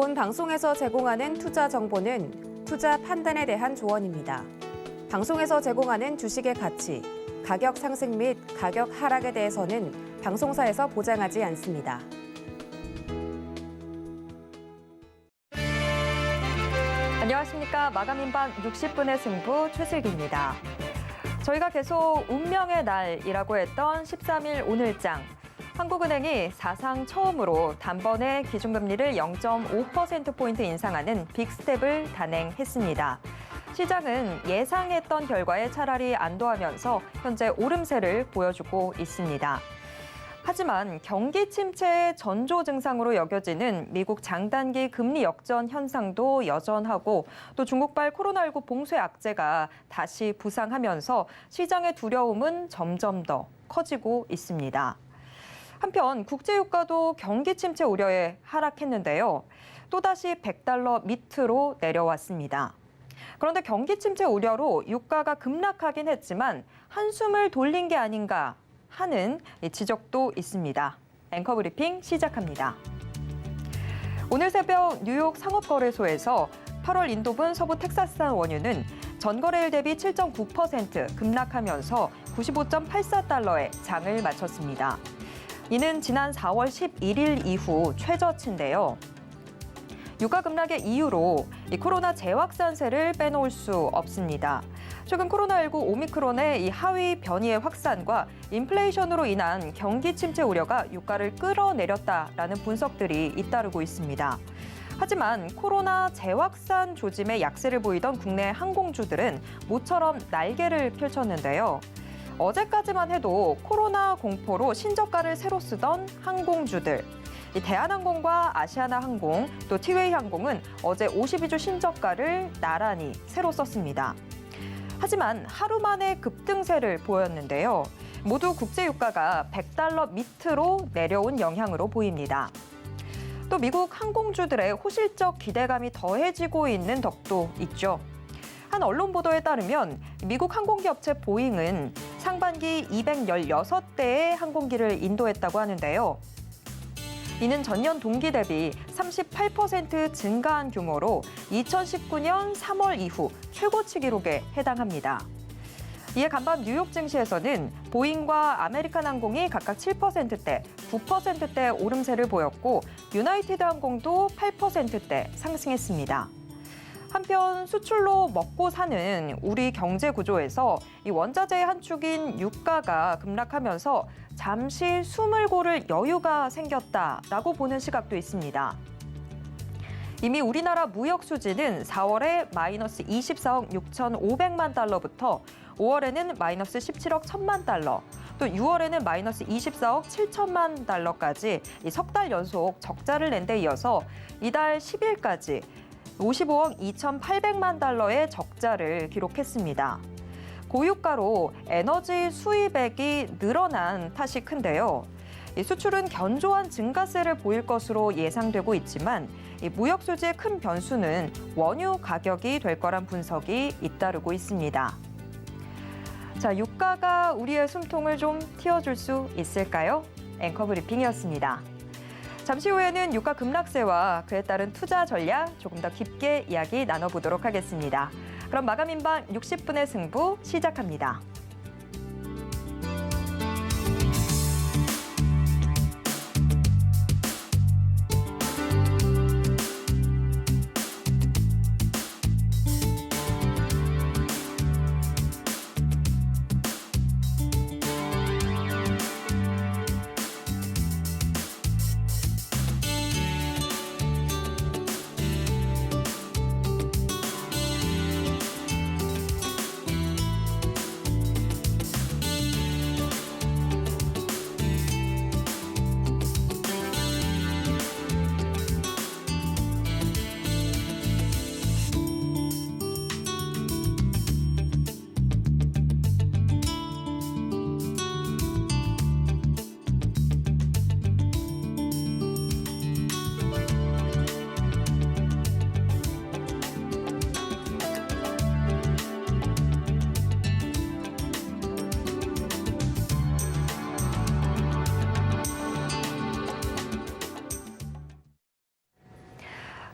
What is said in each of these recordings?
본 방송에서 제공하는 투자 정보는 투자 판단에 대한 조언입니다. 방송에서 제공하는 주식의 가치, 가격 상승 및 가격 하락에 대해서는 방송사에서 보장하지 않습니다. 안녕하십니까. 마감인방 60분의 승부 최슬기입니다. 저희가 계속 운명의 날이라고 했던 13일 오늘장. 한국은행이 사상 처음으로 단번에 기준금리를 0.5%포인트 인상하는 빅스텝을 단행했습니다. 시장은 예상했던 결과에 차라리 안도하면서 현재 오름세를 보여주고 있습니다. 하지만 경기 침체의 전조 증상으로 여겨지는 미국 장단기 금리 역전 현상도 여전하고 또 중국발 코로나19 봉쇄 악재가 다시 부상하면서 시장의 두려움은 점점 더 커지고 있습니다. 한편 국제유가도 경기 침체 우려에 하락했는데요. 또다시 $100 밑으로 내려왔습니다. 그런데 경기 침체 우려로 유가가 급락하긴 했지만 한숨을 돌린 게 아닌가 하는 지적도 있습니다. 앵커 브리핑 시작합니다. 오늘 새벽 뉴욕 상업거래소에서 8월 인도분 서부 텍사스산 원유는 전거래일 대비 7.9% 급락하면서 $95.84에 장을 마쳤습니다. 이는 지난 4월 11일 이후 최저치인데요. 유가 급락의 이유로 코로나 재확산세를 빼놓을 수 없습니다. 최근 코로나19 오미크론의 이 하위 변이의 확산과 인플레이션으로 인한 경기 침체 우려가 유가를 끌어내렸다라는 분석들이 잇따르고 있습니다. 하지만 코로나 재확산 조짐의 약세를 보이던 국내 항공주들은 모처럼 날개를 펼쳤는데요. 어제까지만 해도 코로나 공포로 신저가를 새로 쓰던 항공주들. 대한항공과 아시아나항공, 또 티웨이항공은 어제 52주 신저가를 나란히 새로 썼습니다. 하지만 하루 만에 급등세를 보였는데요. 모두 국제유가가 $100 밑으로 내려온 영향으로 보입니다. 또 미국 항공주들의 호실적 기대감이 더해지고 있는 덕도 있죠. 한 언론 보도에 따르면 미국 항공기 업체 보잉은 상반기 216대의 항공기를 인도했다고 하는데요. 이는 전년 동기 대비 38% 증가한 규모로 2019년 3월 이후 최고치 기록에 해당합니다. 이에 간밤 뉴욕 증시에서는 보잉과 아메리칸 항공이 각각 7%대, 9%대 오름세를 보였고 유나이티드 항공도 8%대 상승했습니다. 한편 수출로 먹고 사는 우리 경제 구조에서 이 원자재의 한 축인 유가가 급락하면서 잠시 숨을 고를 여유가 생겼다라고 보는 시각도 있습니다. 이미 우리나라 무역 수지는 4월에 마이너스 24억 6,500만 달러부터 5월에는 마이너스 17억 1천만 달러, 또 6월에는 마이너스 24억 7천만 달러까지 석 달 연속 적자를 낸 데 이어서 이달 10일까지 55억 2,800만 달러의 적자를 기록했습니다. 고유가로 에너지 수입액이 늘어난 탓이 큰데요. 수출은 견조한 증가세를 보일 것으로 예상되고 있지만 무역 수지의 큰 변수는 원유 가격이 될 거란 분석이 잇따르고 있습니다. 자, 유가가 우리의 숨통을 좀 틔워줄 수 있을까요? 앵커 브리핑이었습니다. 잠시 후에는 유가 급락세와 그에 따른 투자 전략 조금 더 깊게 이야기 나눠보도록 하겠습니다. 그럼 마감인방 60분의 승부 시작합니다.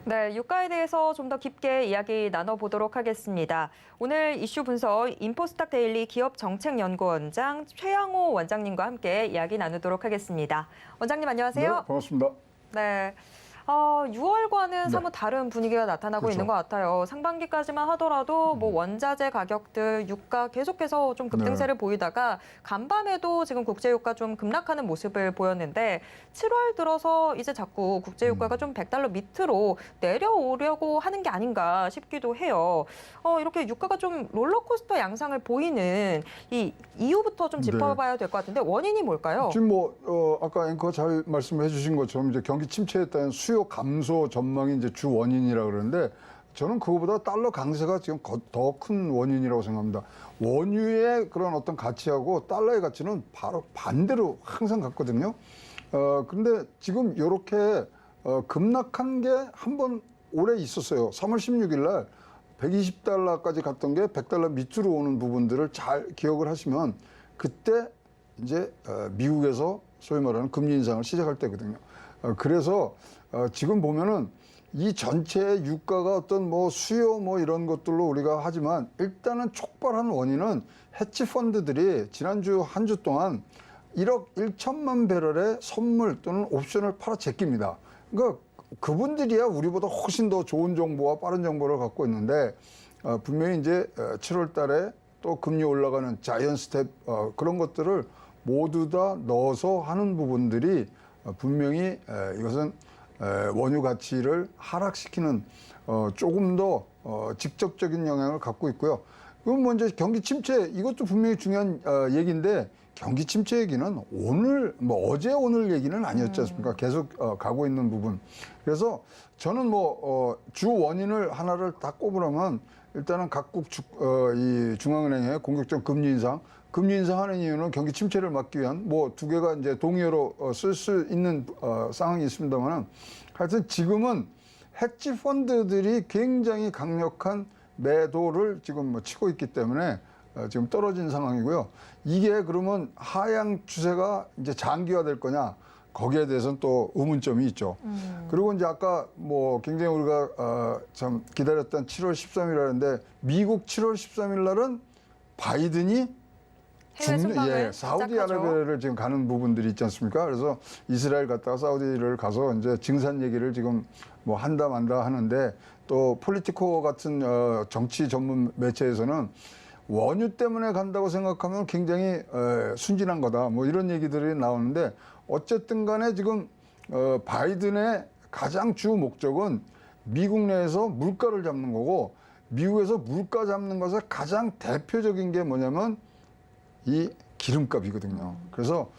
네, 유가에 대해서 좀 더 깊게 이야기 나눠보도록 하겠습니다. 오늘 이슈 분석 인포스탁 데일리 기업정책연구원장 최양호 원장님과 함께 이야기 나누도록 하겠습니다. 원장님 안녕하세요. 네, 반갑습니다. 네. 6월과는 네. 사뭇 다른 분위기가 나타나고 그렇죠. 있는 것 같아요. 상반기까지만 하더라도 뭐 원자재 가격들, 유가 계속해서 좀 급등세를 보이다가 간밤에도 지금 국제유가 좀 급락하는 모습을 보였는데 7월 들어서 이제 자꾸 국제유가가 좀 100달러 밑으로 내려오려고 하는 게 아닌가 싶기도 해요. 이렇게 유가가 좀 롤러코스터 양상을 보이는 이 이유부터 좀 짚어봐야 될 것 같은데 원인이 뭘까요? 지금 아까 앵커가 잘 말씀해 주신 것처럼 이제 경기 침체에 따른 수요 감소 전망이 이제 주 원인이라 그러는데 저는 그거보다 달러 강세가 지금 더 큰 원인이라고 생각합니다. 원유의 그런 어떤 가치하고 달러의 가치는 바로 반대로 항상 같거든요. 근데 지금 이렇게 급락한 게 한 번 올해 있었어요. 3월 16일 날 120달러까지 갔던 게 100달러 밑으로 오는 부분들을 잘 기억을 하시면 그때 이제 미국에서 소위 말하는 금리 인상을 시작할 때거든요. 그래서 지금 보면은 이 전체의 유가가 어떤 뭐 수요 뭐 이런 것들로 우리가 하지만 일단은 촉발한 원인은 해치 펀드들이 지난주 한 주 동안 1억 1천만 배럴의 선물 또는 옵션을 팔아 제낍니다. 그러니까 그분들이야 우리보다 훨씬 더 좋은 정보와 빠른 정보를 갖고 있는데 분명히 이제 7월 달에 또 금리 올라가는 자이언트 스텝 그런 것들을 모두 다 넣어서 하는 부분들이 분명히 이것은 원유 가치를 하락시키는 조금 더 직접적인 영향을 갖고 있고요. 그럼 먼저 경기 침체 이것도 분명히 중요한 얘기인데 경기 침체 얘기는 오늘 뭐 어제 오늘 얘기는 아니었지 않습니까? 계속 가고 있는 부분. 그래서 저는 주 원인을 하나를 다 꼽으라면 일단은 각국 이 중앙은행의 공격적 금리 인상. 금리 인상하는 이유는 경기 침체를 막기 위한 뭐 두 개가 이제 동의어로 쓸 수 있는 상황이 있습니다만 하여튼 지금은 해치 펀드들이 굉장히 강력한 매도를 지금 뭐 치고 있기 때문에 지금 떨어진 상황이고요. 이게 그러면 하향 추세가 이제 장기화될 거냐? 거기에 대해서는 또 의문점이 있죠. 그리고 이제 아까 뭐 굉장히 우리가 참 기다렸던 7월 13일이라는데 미국 7월 13일 날은 바이든이 해외 순방을 사우디아라비아를 지금 가는 부분들이 있지 않습니까? 그래서 이스라엘 갔다가 사우디를 가서 이제 증산 얘기를 지금 뭐 한다 만다 하는데 또 폴리티코 같은 정치 전문 매체에서는 원유 때문에 간다고 생각하면 굉장히 순진한 거다. 뭐 이런 얘기들이 나오는데 어쨌든 간에 지금 바이든의 가장 주 목적은 미국 내에서 물가를 잡는 거고 미국에서 물가 잡는 것의 가장 대표적인 게 뭐냐면 이 기름값이거든요. 그래서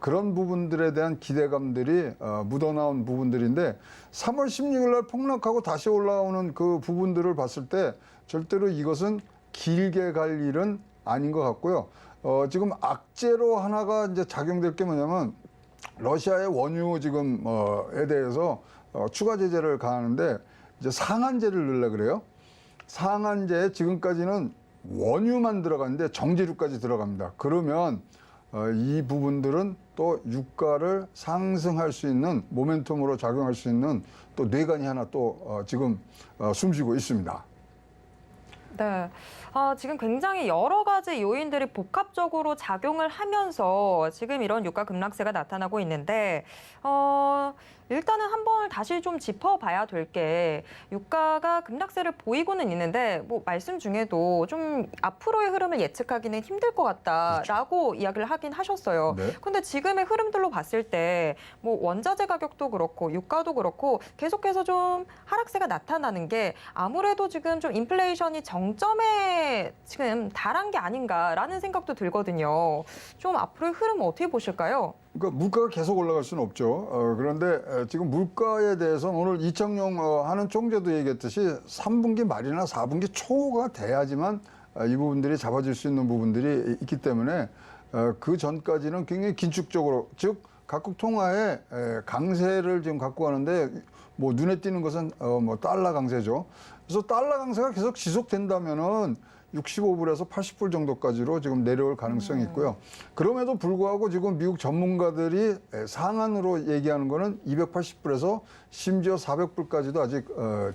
그런 부분들에 대한 기대감들이 묻어나온 부분들인데 3월 16일 날 폭락하고 다시 올라오는 그 부분들을 봤을 때 절대로 이것은 길게 갈 일은 아닌 것 같고요. 지금 악재로 하나가 이제 작용될 게 뭐냐면 러시아의 원유 지금에 대해서 추가 제재를 가하는데 이제 상한제를 넣으려 그래요. 상한제에 지금까지는 원유만 들어가는데 정제류까지 들어갑니다. 그러면 이 부분들은 또 유가를 상승할 수 있는 모멘텀으로 작용할 수 있는 또 뇌관이 하나 또 지금 숨쉬고 있습니다. 네. 지금 굉장히 여러 가지 요인들이 복합적으로 작용을 하면서 지금 이런 유가 급락세가 나타나고 있는데, 일단은 한번 다시 좀 짚어봐야 될 게 유가가 급락세를 보이고는 있는데 뭐 말씀 중에도 좀 앞으로의 흐름을 예측하기는 힘들 것 같다라고 이야기를 하긴 하셨어요. 네. 근데 지금의 흐름들로 봤을 때 뭐 원자재 가격도 그렇고 유가도 그렇고 계속해서 좀 하락세가 나타나는 게 아무래도 지금 좀 인플레이션이 정점에 지금 달한 게 아닌가라는 생각도 들거든요. 좀 앞으로의 흐름 어떻게 보실까요? 그러니까 물가가 계속 올라갈 수는 없죠. 그런데 지금 물가에 대해서는 오늘 이청용 하는 총재도 얘기했듯이 3분기 말이나 4분기 초가 돼야지만 이 부분들이 잡아질 수 있는 부분들이 있기 때문에 그 전까지는 굉장히 긴축적으로 즉 각국 통화에 강세를 지금 갖고 가는데 뭐 눈에 띄는 것은 뭐 달러 강세죠. 그래서 달러 강세가 계속 지속된다면은 65불에서 80불 정도까지로 지금 내려올 가능성이 있고요. 그럼에도 불구하고 지금 미국 전문가들이 상한으로 얘기하는 거는 280불에서 심지어 400불까지도 아직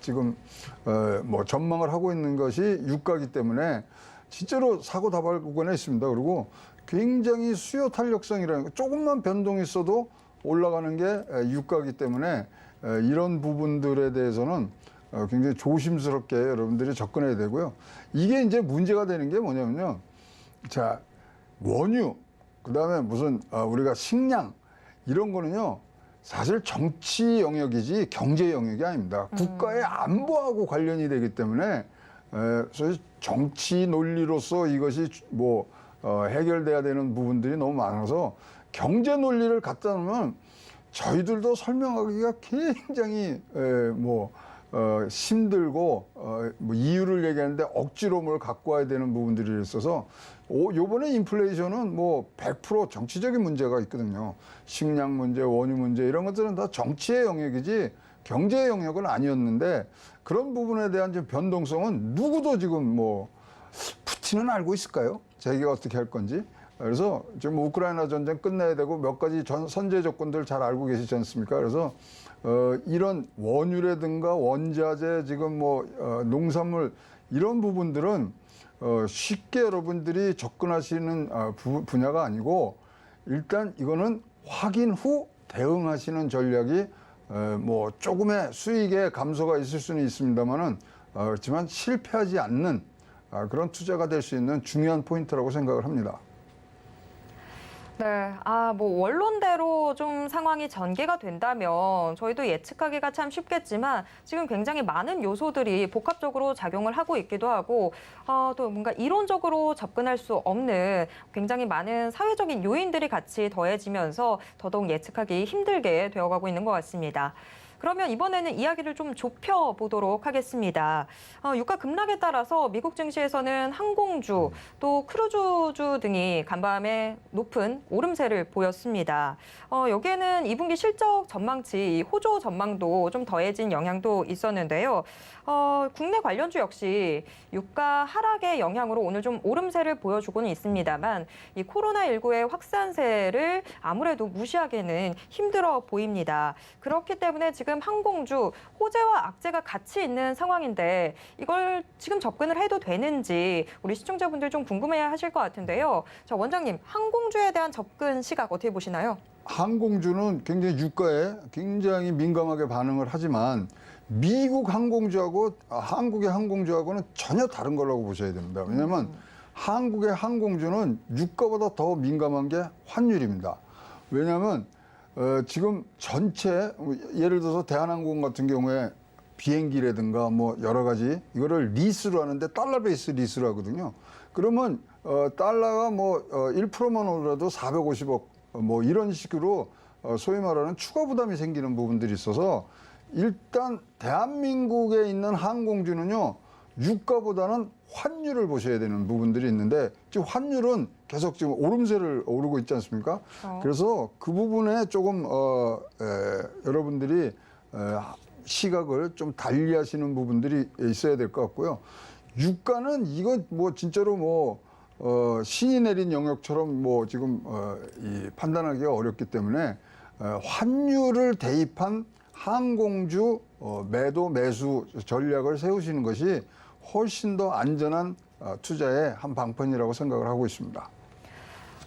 지금 뭐 전망을 하고 있는 것이 유가이기 때문에 진짜로 사고 다발 구간에 있습니다. 그리고 굉장히 수요 탄력성이라는 거, 조금만 변동이 있어도 올라가는 게 유가이기 때문에 이런 부분들에 대해서는 굉장히 조심스럽게 여러분들이 접근해야 되고요. 이게 이제 문제가 되는 게 뭐냐면요. 자, 원유, 그다음에 무슨 우리가 식량 이런 거는요. 사실 정치 영역이지 경제 영역이 아닙니다. 국가의 안보하고 관련이 되기 때문에 사실 정치 논리로서 이것이 뭐 해결돼야 되는 부분들이 너무 많아서 경제 논리를 갖다 놓으면 저희들도 설명하기가 굉장히 힘들고 뭐 이유를 얘기하는데 억지로 뭘 갖고 와야 되는 부분들이 있어서 요번에 인플레이션은 뭐 100% 정치적인 문제가 있거든요. 식량 문제, 원유 문제 이런 것들은 다 정치의 영역이지 경제의 영역은 아니었는데 그런 부분에 대한 좀 변동성은 누구도 지금 뭐 푸틴은 알고 있을까요? 자기가 어떻게 할 건지. 그래서 지금 우크라이나 전쟁 끝내야 되고 몇 가지 선제 조건들 잘 알고 계시지 않습니까? 그래서 이런 원유라든가 원자재 지금 뭐 농산물 이런 부분들은 쉽게 여러분들이 접근하시는 분야가 아니고 일단 이거는 확인 후 대응하시는 전략이 뭐 조금의 수익의 감소가 있을 수는 있습니다만은 그렇지만 실패하지 않는 그런 투자가 될 수 있는 중요한 포인트라고 생각을 합니다. 네, 뭐 원론대로 좀 상황이 전개가 된다면 저희도 예측하기가 참 쉽겠지만 지금 굉장히 많은 요소들이 복합적으로 작용을 하고 있기도 하고 또 뭔가 이론적으로 접근할 수 없는 굉장히 많은 사회적인 요인들이 같이 더해지면서 더더욱 예측하기 힘들게 되어가고 있는 것 같습니다. 그러면 이번에는 이야기를 좀 좁혀보도록 하겠습니다. 유가 급락에 따라서 미국 증시에서는 항공주, 또 크루즈주 등이 간밤에 높은 오름세를 보였습니다. 여기에는 2분기 실적 전망치, 호조 전망도 좀 더해진 영향도 있었는데요. 국내 관련주 역시 유가 하락의 영향으로 오늘 좀 오름세를 보여주고는 있습니다만 이 코로나19의 확산세를 아무래도 무시하기는 힘들어 보입니다. 그렇기 때문에 지금 항공주 호재와 악재가 같이 있는 상황인데 이걸 지금 접근을 해도 되는지 우리 시청자분들 좀 궁금해 하실 것 같은데요. 자, 원장님, 항공주에 대한 접근 시각 어떻게 보시나요? 항공주는 굉장히 유가에 굉장히 민감하게 반응을 하지만 미국 항공주하고 한국의 항공주하고는 전혀 다른 거라고 보셔야 됩니다. 왜냐하면 한국의 항공주는 유가보다 더 민감한 게 환율입니다. 왜냐하면 지금 전체 예를 들어서 대한항공 같은 경우에 비행기라든가 뭐 여러 가지 이거를 리스로 하는데 달러 베이스 리스로 하거든요. 그러면 달러가 뭐 1%만 오르더라도 450억 뭐 이런 식으로 소위 말하는 추가 부담이 생기는 부분들이 있어서 일단 대한민국에 있는 항공주는요 유가보다는 환율을 보셔야 되는 부분들이 있는데 지금 환율은 계속 지금 오름세를 오르고 있지 않습니까? 그래서 그 부분에 조금 여러분들이 시각을 좀 달리하시는 부분들이 있어야 될 것 같고요. 유가는 이건 뭐 진짜로 뭐 신이 내린 영역처럼 뭐 지금 이 판단하기가 어렵기 때문에 환율을 대입한 항공주 매도 매수 전략을 세우시는 것이 훨씬 더 안전한 투자의 한 방편이라고 생각을 하고 있습니다.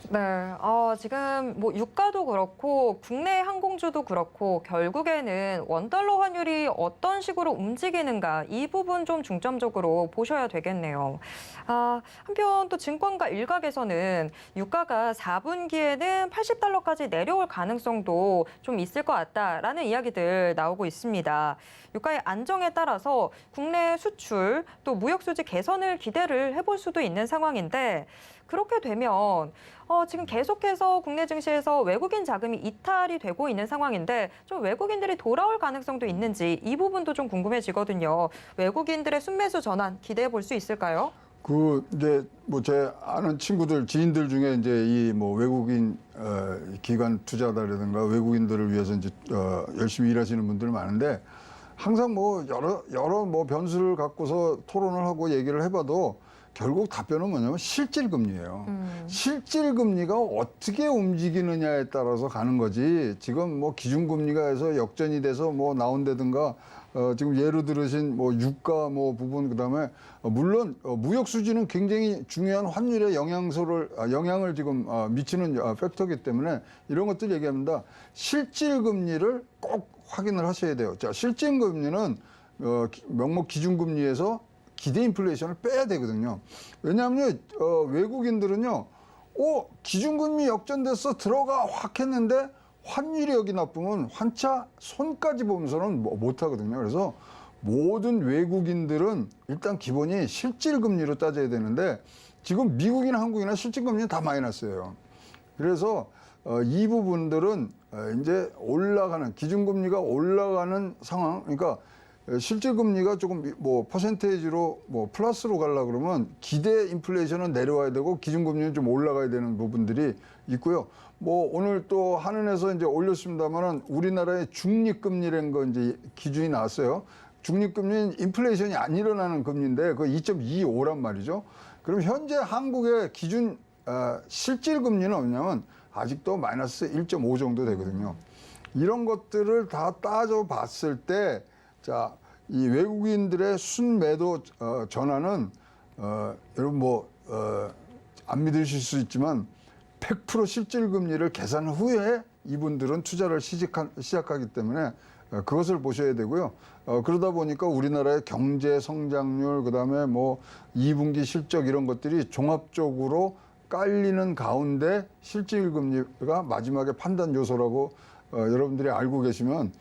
네, 지금 뭐 유가도 그렇고 국내 항공주도 그렇고 결국에는 원달러 환율이 어떤 식으로 움직이는가 이 부분 좀 중점적으로 보셔야 되겠네요. 한편 또 증권가 일각에서는 유가가 4분기에는 80달러까지 내려올 가능성도 좀 있을 것 같다라는 이야기들 나오고 있습니다. 유가의 안정에 따라서 국내 수출 또 무역 수지 개선을 기대를 해볼 수도 있는 상황인데 그렇게 되면 지금 계속해서 국내 증시에서 외국인 자금이 이탈이 되고 있는 상황인데 좀 외국인들이 돌아올 가능성도 있는지 이 부분도 좀 궁금해지거든요. 외국인들의 순매수 전환 기대해 볼 수 있을까요? 이제 뭐 제 아는 친구들, 지인들 중에 이제 이 뭐 외국인 기관 투자자라든가 외국인들을 위해서 이제 열심히 일하시는 분들 많은데 항상 뭐 여러 뭐 변수를 갖고서 토론을 하고 얘기를 해봐도 결국 답변은 뭐냐면 실질금리예요. 실질금리가 어떻게 움직이느냐에 따라서 가는 거지. 지금 뭐 기준금리가 해서 역전이 돼서 뭐 나온다든가 지금 예로 들으신 뭐 유가 뭐 부분 그다음에 물론 무역 수지는 굉장히 중요한 환율의 영향을 지금 미치는 팩터이기 때문에 이런 것들 얘기합니다. 실질금리를 꼭 확인을 하셔야 돼요. 자, 실질금리는 명목 기준금리에서 기대 인플레이션을 빼야 되거든요. 왜냐하면 외국인들은요, 기준금리 역전돼서 들어가 확 했는데 환율이 여기 나쁘면 환차 손까지 보면서는 못 하거든요. 그래서 모든 외국인들은 일단 기본이 실질금리로 따져야 되는데 지금 미국이나 한국이나 실질금리는 다 마이너스예요. 그래서 이 부분들은 이제 올라가는 기준금리가 올라가는 상황, 그러니까 실질금리가 조금 뭐 퍼센테이지로 뭐 플러스로 가려고 그러면 기대 인플레이션은 내려와야 되고 기준금리는 좀 올라가야 되는 부분들이 있고요. 뭐 오늘 또 한은에서 이제 올렸습니다만은 우리나라의 중립금리라는 거 이제 기준이 나왔어요. 중립금리는 인플레이션이 안 일어나는 금리인데 그 2.25란 말이죠. 그럼 현재 한국의 기준 실질금리는 뭐냐면 아직도 마이너스 1.5 정도 되거든요. 이런 것들을 다 따져봤을 때 자, 이 외국인들의 순매도 전환은 여러분 뭐 안 믿으실 수 있지만 100% 실질금리를 계산 후에 이분들은 투자를 시작하기 때문에 그것을 보셔야 되고요. 그러다 보니까 우리나라의 경제 성장률 그다음에 뭐 2분기 실적 이런 것들이 종합적으로 깔리는 가운데 실질금리가 마지막에 판단 요소라고 여러분들이 알고 계시면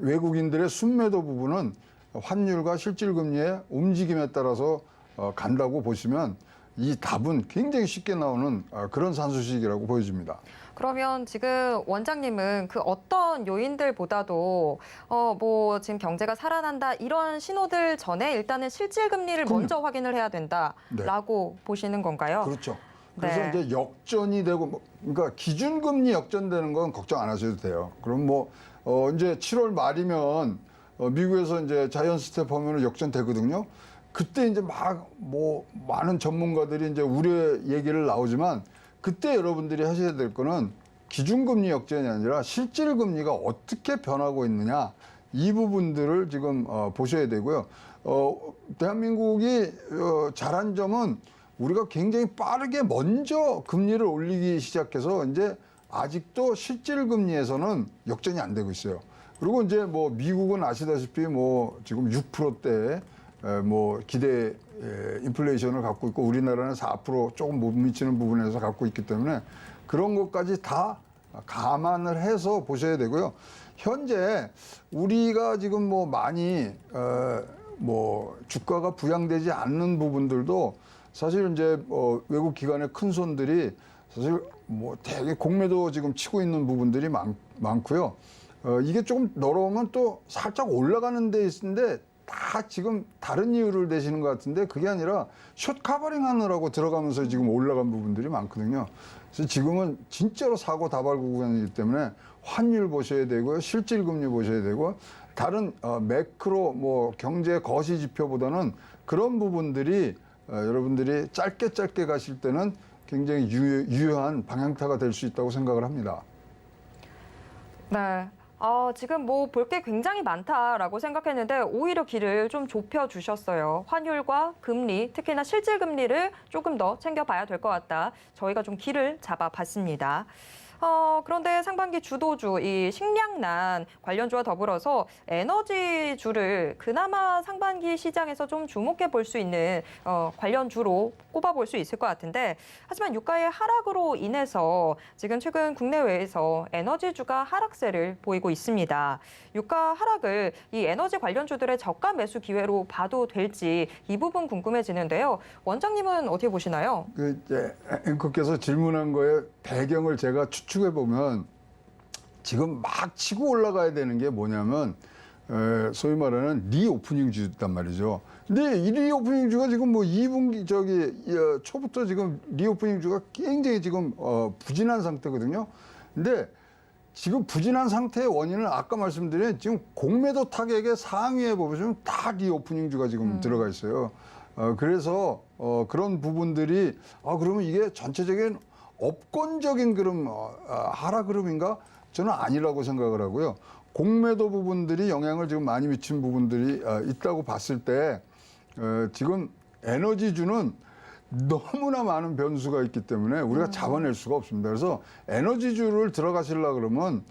외국인들의 순매도 부분은 환율과 실질금리의 움직임에 따라서 간다고 보시면 이 답은 굉장히 쉽게 나오는 그런 산수식이라고 보여집니다. 그러면 지금 원장님은 그 어떤 요인들보다도 뭐 지금 경제가 살아난다 이런 신호들 전에 일단은 실질금리를 먼저 확인을 해야 된다라고 보시는 건가요? 그렇죠. 그래서 네. 이제 역전이 되고 그러니까 기준금리 역전되는 건 걱정 안 하셔도 돼요. 그럼 뭐 이제 7월 말이면 미국에서 이제 자이언트 스텝 하면 역전되거든요. 그때 이제 막 뭐 많은 전문가들이 이제 우려 얘기를 나오지만 그때 여러분들이 하셔야 될 거는 기준금리 역전이 아니라 실질금리가 어떻게 변하고 있느냐 이 부분들을 지금 보셔야 되고요. 대한민국이 잘한 점은 우리가 굉장히 빠르게 먼저 금리를 올리기 시작해서 이제 아직도 실질금리에서는 역전이 안 되고 있어요. 그리고 이제 뭐 미국은 아시다시피 뭐 지금 6%대 뭐 기대 인플레이션을 갖고 있고 우리나라는 4% 조금 못 미치는 부분에서 갖고 있기 때문에 그런 것까지 다 감안을 해서 보셔야 되고요. 현재 우리가 지금 뭐 많이 뭐 주가가 부양되지 않는 부분들도 사실 이제 외국 기관의 큰 손들이 사실 뭐 되게 공매도 지금 치고 있는 부분들이 많고요. 이게 조금 너러우면 또 살짝 올라가는 데 있는데 다 지금 다른 이유를 대시는 것 같은데 그게 아니라 숏 커버링 하느라고 들어가면서 지금 올라간 부분들이 많거든요. 그래서 지금은 진짜로 사고 다발 구간이기 때문에 환율 보셔야 되고요. 실질금리 보셔야 되고 다른 매크로 뭐 경제 거시 지표보다는 그런 부분들이 여러분들이 짧게 가실 때는 굉장히 유효한 방향타가 될 수 있다고 생각을 합니다. 네. 지금 뭐 볼 게 굉장히 많다라고 생각했는데 오히려 길을 좀 좁혀 주셨어요. 환율과 금리, 특히나 실질금리를 조금 더 챙겨봐야 될 것 같다. 저희가 좀 길을 잡아봤습니다. 그런데 상반기 주도주, 이 식량난 관련주와 더불어서 에너지주를 그나마 상반기 시장에서 좀 주목해 볼 수 있는 관련주로 꼽아볼 수 있을 것 같은데 하지만 유가의 하락으로 인해서 지금 최근 국내외에서 에너지주가 하락세를 보이고 있습니다. 유가 하락을 이 에너지 관련주들의 저가 매수 기회로 봐도 될지 이 부분 궁금해지는데요. 원장님은 어떻게 보시나요? 그 이제 앵커께서 질문한 거에 배경을 제가 추측해 보면 지금 막 치고 올라가야 되는 게 뭐냐면 소위 말하는 리오프닝 주단 말이죠. 근데 이 리오프닝 주가 지금 뭐 2분기 초부터 지금 리오프닝 주가 굉장히 지금 부진한 상태거든요. 근데 지금 부진한 상태의 원인은 아까 말씀드린 지금 공매도 타격의 상위에 보시면 다 리오프닝 주가 지금 들어가 있어요. 그래서 그런 부분들이 그러면 이게 전체적인 업권적인 그럼 하락 흐름인가? 저는 아니라고 생각을 하고요. 공매도 부분들이 영향을 지금 많이 미친 부분들이 있다고 봤을 때 지금 에너지주는 너무나 많은 변수가 있기 때문에 우리가 잡아낼 수가 없습니다. 그래서 에너지주를 들어가시려 그러면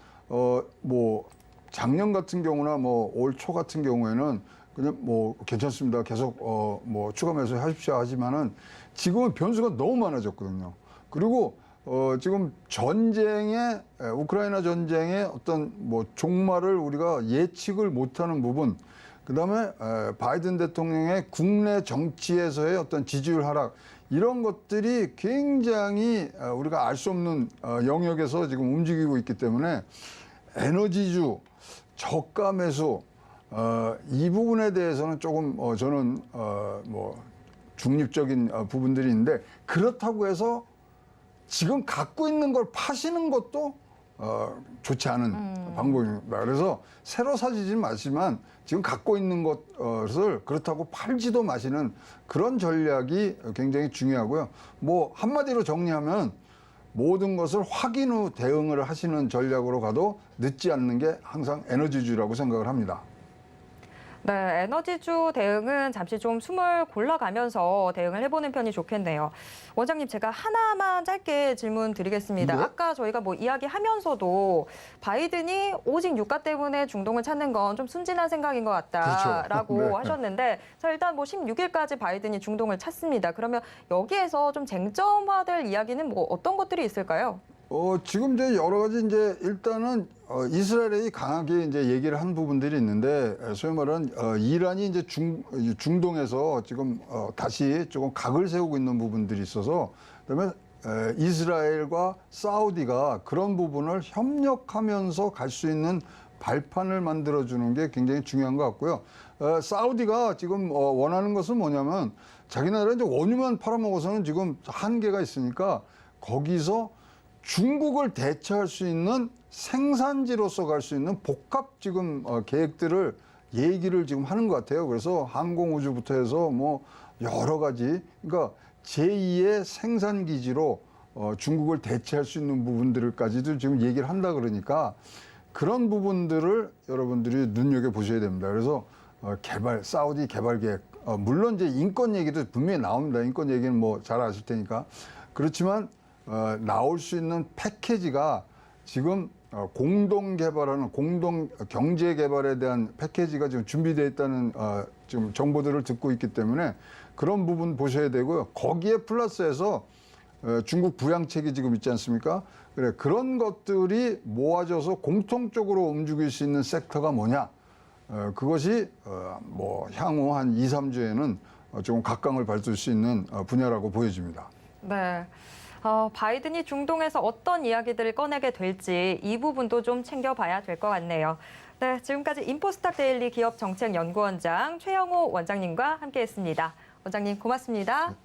뭐 작년 같은 경우나 뭐 올 초 같은 경우에는 그냥 뭐 괜찮습니다. 계속 뭐 추가 매수하십시오 하지만은 지금은 변수가 너무 많아졌거든요. 그리고 지금 우크라이나 전쟁의 어떤 뭐 종말을 우리가 예측을 못하는 부분, 그다음에 바이든 대통령의 국내 정치에서의 어떤 지지율 하락, 이런 것들이 굉장히 우리가 알 수 없는 영역에서 지금 움직이고 있기 때문에 에너지주, 저가 매수, 이 부분에 대해서는 조금 저는 뭐 중립적인 부분들이 있는데, 그렇다고 해서 지금 갖고 있는 걸 파시는 것도 좋지 않은 방법입니다. 그래서 새로 사지진 마시지만 지금 갖고 있는 것을 그렇다고 팔지도 마시는 그런 전략이 굉장히 중요하고요. 뭐 한마디로 정리하면 모든 것을 확인 후 대응을 하시는 전략으로 가도 늦지 않는 게 항상 에너지주라고 생각을 합니다. 네, 에너지주 대응은 잠시 좀 숨을 골라가면서 대응을 해보는 편이 좋겠네요. 원장님, 제가 하나만 짧게 질문 드리겠습니다. 네? 아까 저희가 뭐 이야기하면서도 바이든이 오직 유가 때문에 중동을 찾는 건 좀 순진한 생각인 것 같다라고 그렇죠. 네. 하셨는데, 자, 일단 뭐 16일까지 바이든이 중동을 찾습니다. 그러면 여기에서 좀 쟁점화될 이야기는 뭐 어떤 것들이 있을까요? 지금 이제 여러 가지 이제 일단은 이스라엘이 강하게 이제 얘기를 한 부분들이 있는데, 소위 말하는 이란이 이제 중동에서 지금 다시 조금 각을 세우고 있는 부분들이 있어서, 그다음에 이스라엘과 사우디가 그런 부분을 협력하면서 갈 수 있는 발판을 만들어주는 게 굉장히 중요한 것 같고요. 사우디가 지금 원하는 것은 뭐냐면, 자기네들은 이제 원유만 팔아먹어서는 지금 한계가 있으니까 거기서 중국을 대체할 수 있는 생산지로서 갈 수 있는 복합 지금 계획들을 얘기를 지금 하는 것 같아요. 그래서 항공우주부터 해서 뭐 여러 가지, 그러니까 제2의 생산기지로 중국을 대체할 수 있는 부분들까지도 지금 얘기를 한다 그러니까 그런 부분들을 여러분들이 눈여겨보셔야 됩니다. 그래서 사우디 개발 계획, 물론 이제 인권 얘기도 분명히 나옵니다. 인권 얘기는 뭐 잘 아실 테니까. 그렇지만 나올 수 있는 패키지가 지금 공동 개발하는 공동 경제 개발에 대한 패키지가 지금 준비되어 있다는 지금 정보들을 듣고 있기 때문에 그런 부분 보셔야 되고요. 거기에 플러스해서 중국 부양책이 지금 있지 않습니까? 그래, 그런 것들이 모아져서 공통적으로 움직일 수 있는 섹터가 뭐냐? 그것이 뭐 향후 한 2, 3주에는 조금 각광을 받을 수 있는 분야라고 보여집니다. 네. 바이든이 중동에서 어떤 이야기들을 꺼내게 될지 이 부분도 좀 챙겨봐야 될 것 같네요. 네, 지금까지 인포스탁 데일리 기업정책연구원장 최영호 원장님과 함께했습니다. 원장님 고맙습니다.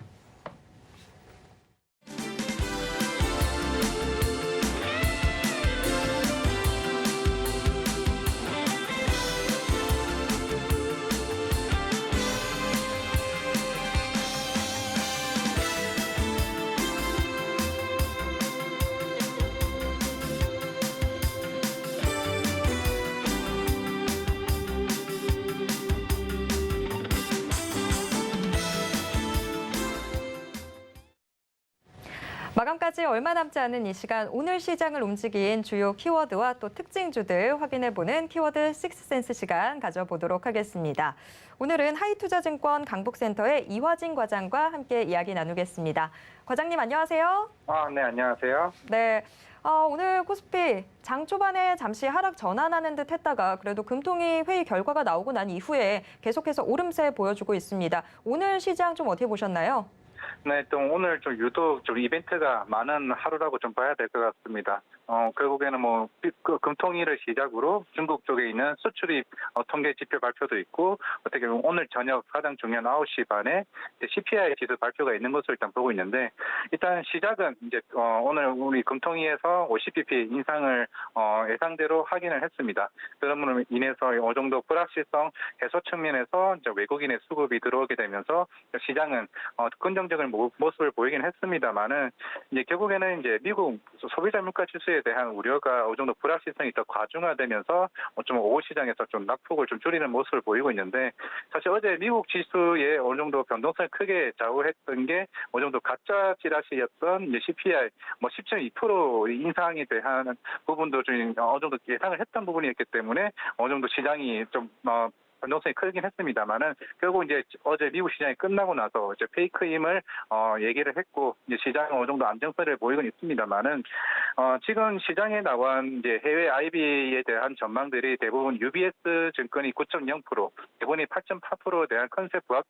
마감까지 얼마 남지 않은 이 시간, 오늘 시장을 움직인 주요 키워드와 또 특징주들 확인해보는 키워드 식스센스 시간 가져보도록 하겠습니다. 오늘은 하이투자증권 강북센터의 이화진 과장과 함께 이야기 나누겠습니다. 과장님 안녕하세요. 네, 안녕하세요. 네. 오늘 코스피 장 초반에 잠시 하락 전환하는 듯 했다가 그래도 금통위 회의 결과가 나오고 난 이후에 계속해서 오름세 보여주고 있습니다. 오늘 시장 좀 어떻게 보셨나요? 네, 또 오늘 좀 유독 좀 이벤트가 많은 하루라고 좀 봐야 될 것 같습니다. 결국에는 금통일을 시작으로 중국 쪽에 있는 수출입 통계 지표 발표도 있고 어떻게 보면 오늘 저녁 가장 중요한 9시 반에 CPI 지수 발표가 있는 것으로 일단 보고 있는데 일단 시작은 이제 오늘 우리 금통위에서 50bp 인상을 예상대로 확인을 했습니다. 그러므로 인해서 어느 정도 불확실성 해소 측면에서 이제 외국인의 수급이 들어오게 되면서 시장은 긍정적인 모습을 보이긴 했습니다만은 이제 결국에는 이제 미국 소비자 물가 지수에 대한 우려가 어느 정도 불확실성이 더 과중화되면서 좀 오후 시장에서 좀 낙폭을 좀 줄이는 모습을 보이고 있는데 사실 어제 미국 지수에 어느 정도 변동성을 크게 좌우했던 게 어느 정도 가짜 찌라시였던 이제 CPI 10.2% 인상에 대한 부분도 좀 어느 정도 예상을 했던 부분이었기 때문에 어느 정도 시장이 좀 변동성이 크긴 했습니다만은 결국 이제 어제 미국 시장이 끝나고 나서 이제 페이크임을 얘기를 했고 이제 시장은 어느 정도 안정세를 보이고 있습니다만은 지금 시장에 나온 이제 해외 IB에 대한 전망들이 대부분 UBS 증권이 9.0%, 대부분이 8.8%에 대한 컨셉 부합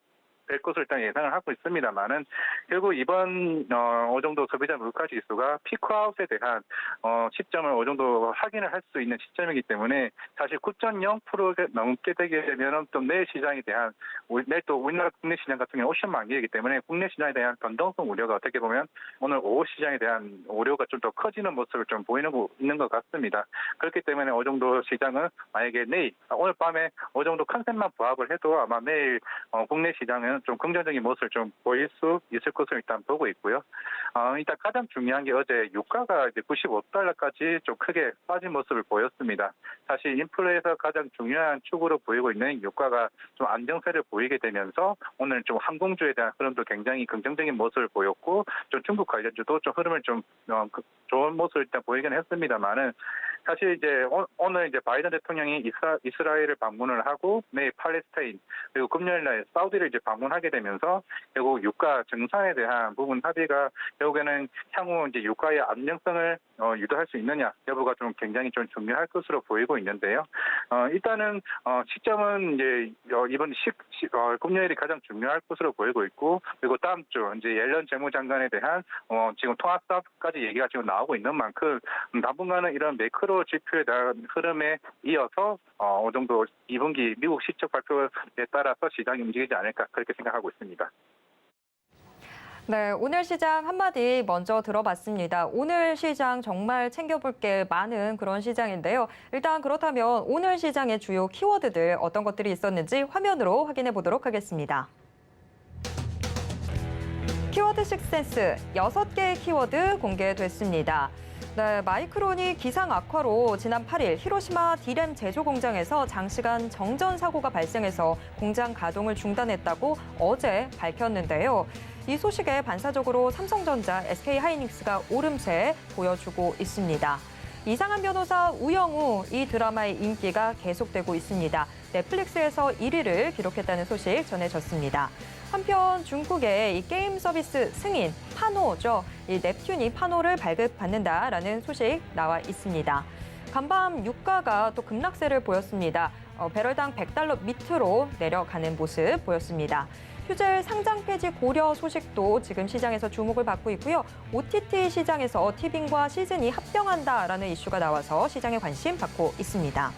될 것으로 일단 예상을 하고 있습니다만은 결국 이번 어느 정도 소비자 물가 지수가 피크아웃에 대한 시점을 어느 정도 확인을 할 수 있는 시점이기 때문에 사실 9.0%가 넘게 되게 되면은 또 내일 시장에 대한 내일 또 우리나라 국내 시장 같은 경우 옵션 만기이기 때문에 국내 시장에 대한 변동성 우려가 어떻게 보면 오늘 오후 시장에 대한 우려가 좀 더 커지는 모습을 좀 있는 것 같습니다. 그렇기 때문에 어느 정도 시장은 만약에 내일 오늘 밤에 어느 정도 컨셉만 부합을 해도 아마 내일 국내 시장은 좀 긍정적인 모습을 좀 보일 수 있을 것으로 일단 보고 있고요. 일단 가장 중요한 게 어제 유가가 이제 95달러까지 좀 크게 빠진 모습을 보였습니다. 사실 인플레에서 가장 중요한 축으로 보이고 있는 유가가 좀 안정세를 보이게 되면서 오늘 좀 항공주에 대한 흐름도 굉장히 긍정적인 모습을 보였고 좀 중국 관련주도 좀 흐름을 좀 좋은 모습을 일단 보이긴 했습니다만은 사실 이제 오늘 이제 바이든 대통령이 이스라엘을 방문을 하고 내일 팔레스타인 그리고 금요일 날 사우디를 이제 방문하게 되면서 결국 유가 정산에 대한 부분 합의가 결국에는 향후 이제 유가의 안정성을 유도할 수 있느냐 여부가 좀 굉장히 좀 중요할 것으로 보이고 있는데요. 일단은 시점은 이제 이번 금요일이 가장 중요할 것으로 보이고 있고 그리고 다음 주 이제 옐런 재무장관에 대한 지금 통화사업까지 얘기가 지금 나오고 있는 만큼 당분간은 이런 매크로 지표에 대한 흐름에 이어서 어느 정도 2분기 미국 실적 발표에 따라서 시장이 움직이지 않을까 그렇게 생각하고 있습니다. 네, 오늘 시장 한마디 먼저 들어봤습니다. 오늘 시장 정말 챙겨볼 게 많은 그런 시장인데요. 일단 그렇다면 오늘 시장의 주요 키워드들 어떤 것들이 있었는지 화면으로 확인해 보도록 하겠습니다. 키워드 식센스 6개의 키워드 공개됐습니다. 네, 마이크론이 기상 악화로 지난 8일 히로시마 디램 제조 공장에서 장시간 정전 사고가 발생해서 공장 가동을 중단했다고 어제 밝혔는데요. 이 소식에 반사적으로 삼성전자, SK하이닉스가 오름세 보여주고 있습니다. 이상한 변호사 우영우, 이 드라마의 인기가 계속되고 있습니다. 넷플릭스에서 1위를 기록했다는 소식 전해졌습니다. 한편 중국의 이 게임 서비스 승인 파노죠. 이 넵튠이 파노를 발급받는다라는 소식 나와 있습니다. 간밤 유가가 또 급락세를 보였습니다. 배럴당 100달러 밑으로 내려가는 모습 보였습니다. 휴젤 상장 폐지 고려 소식도 지금 시장에서 주목을 받고 있고요. OTT 시장에서 티빙과 시즌이 합병한다라는 이슈가 나와서 시장에 관심 받고 있습니다.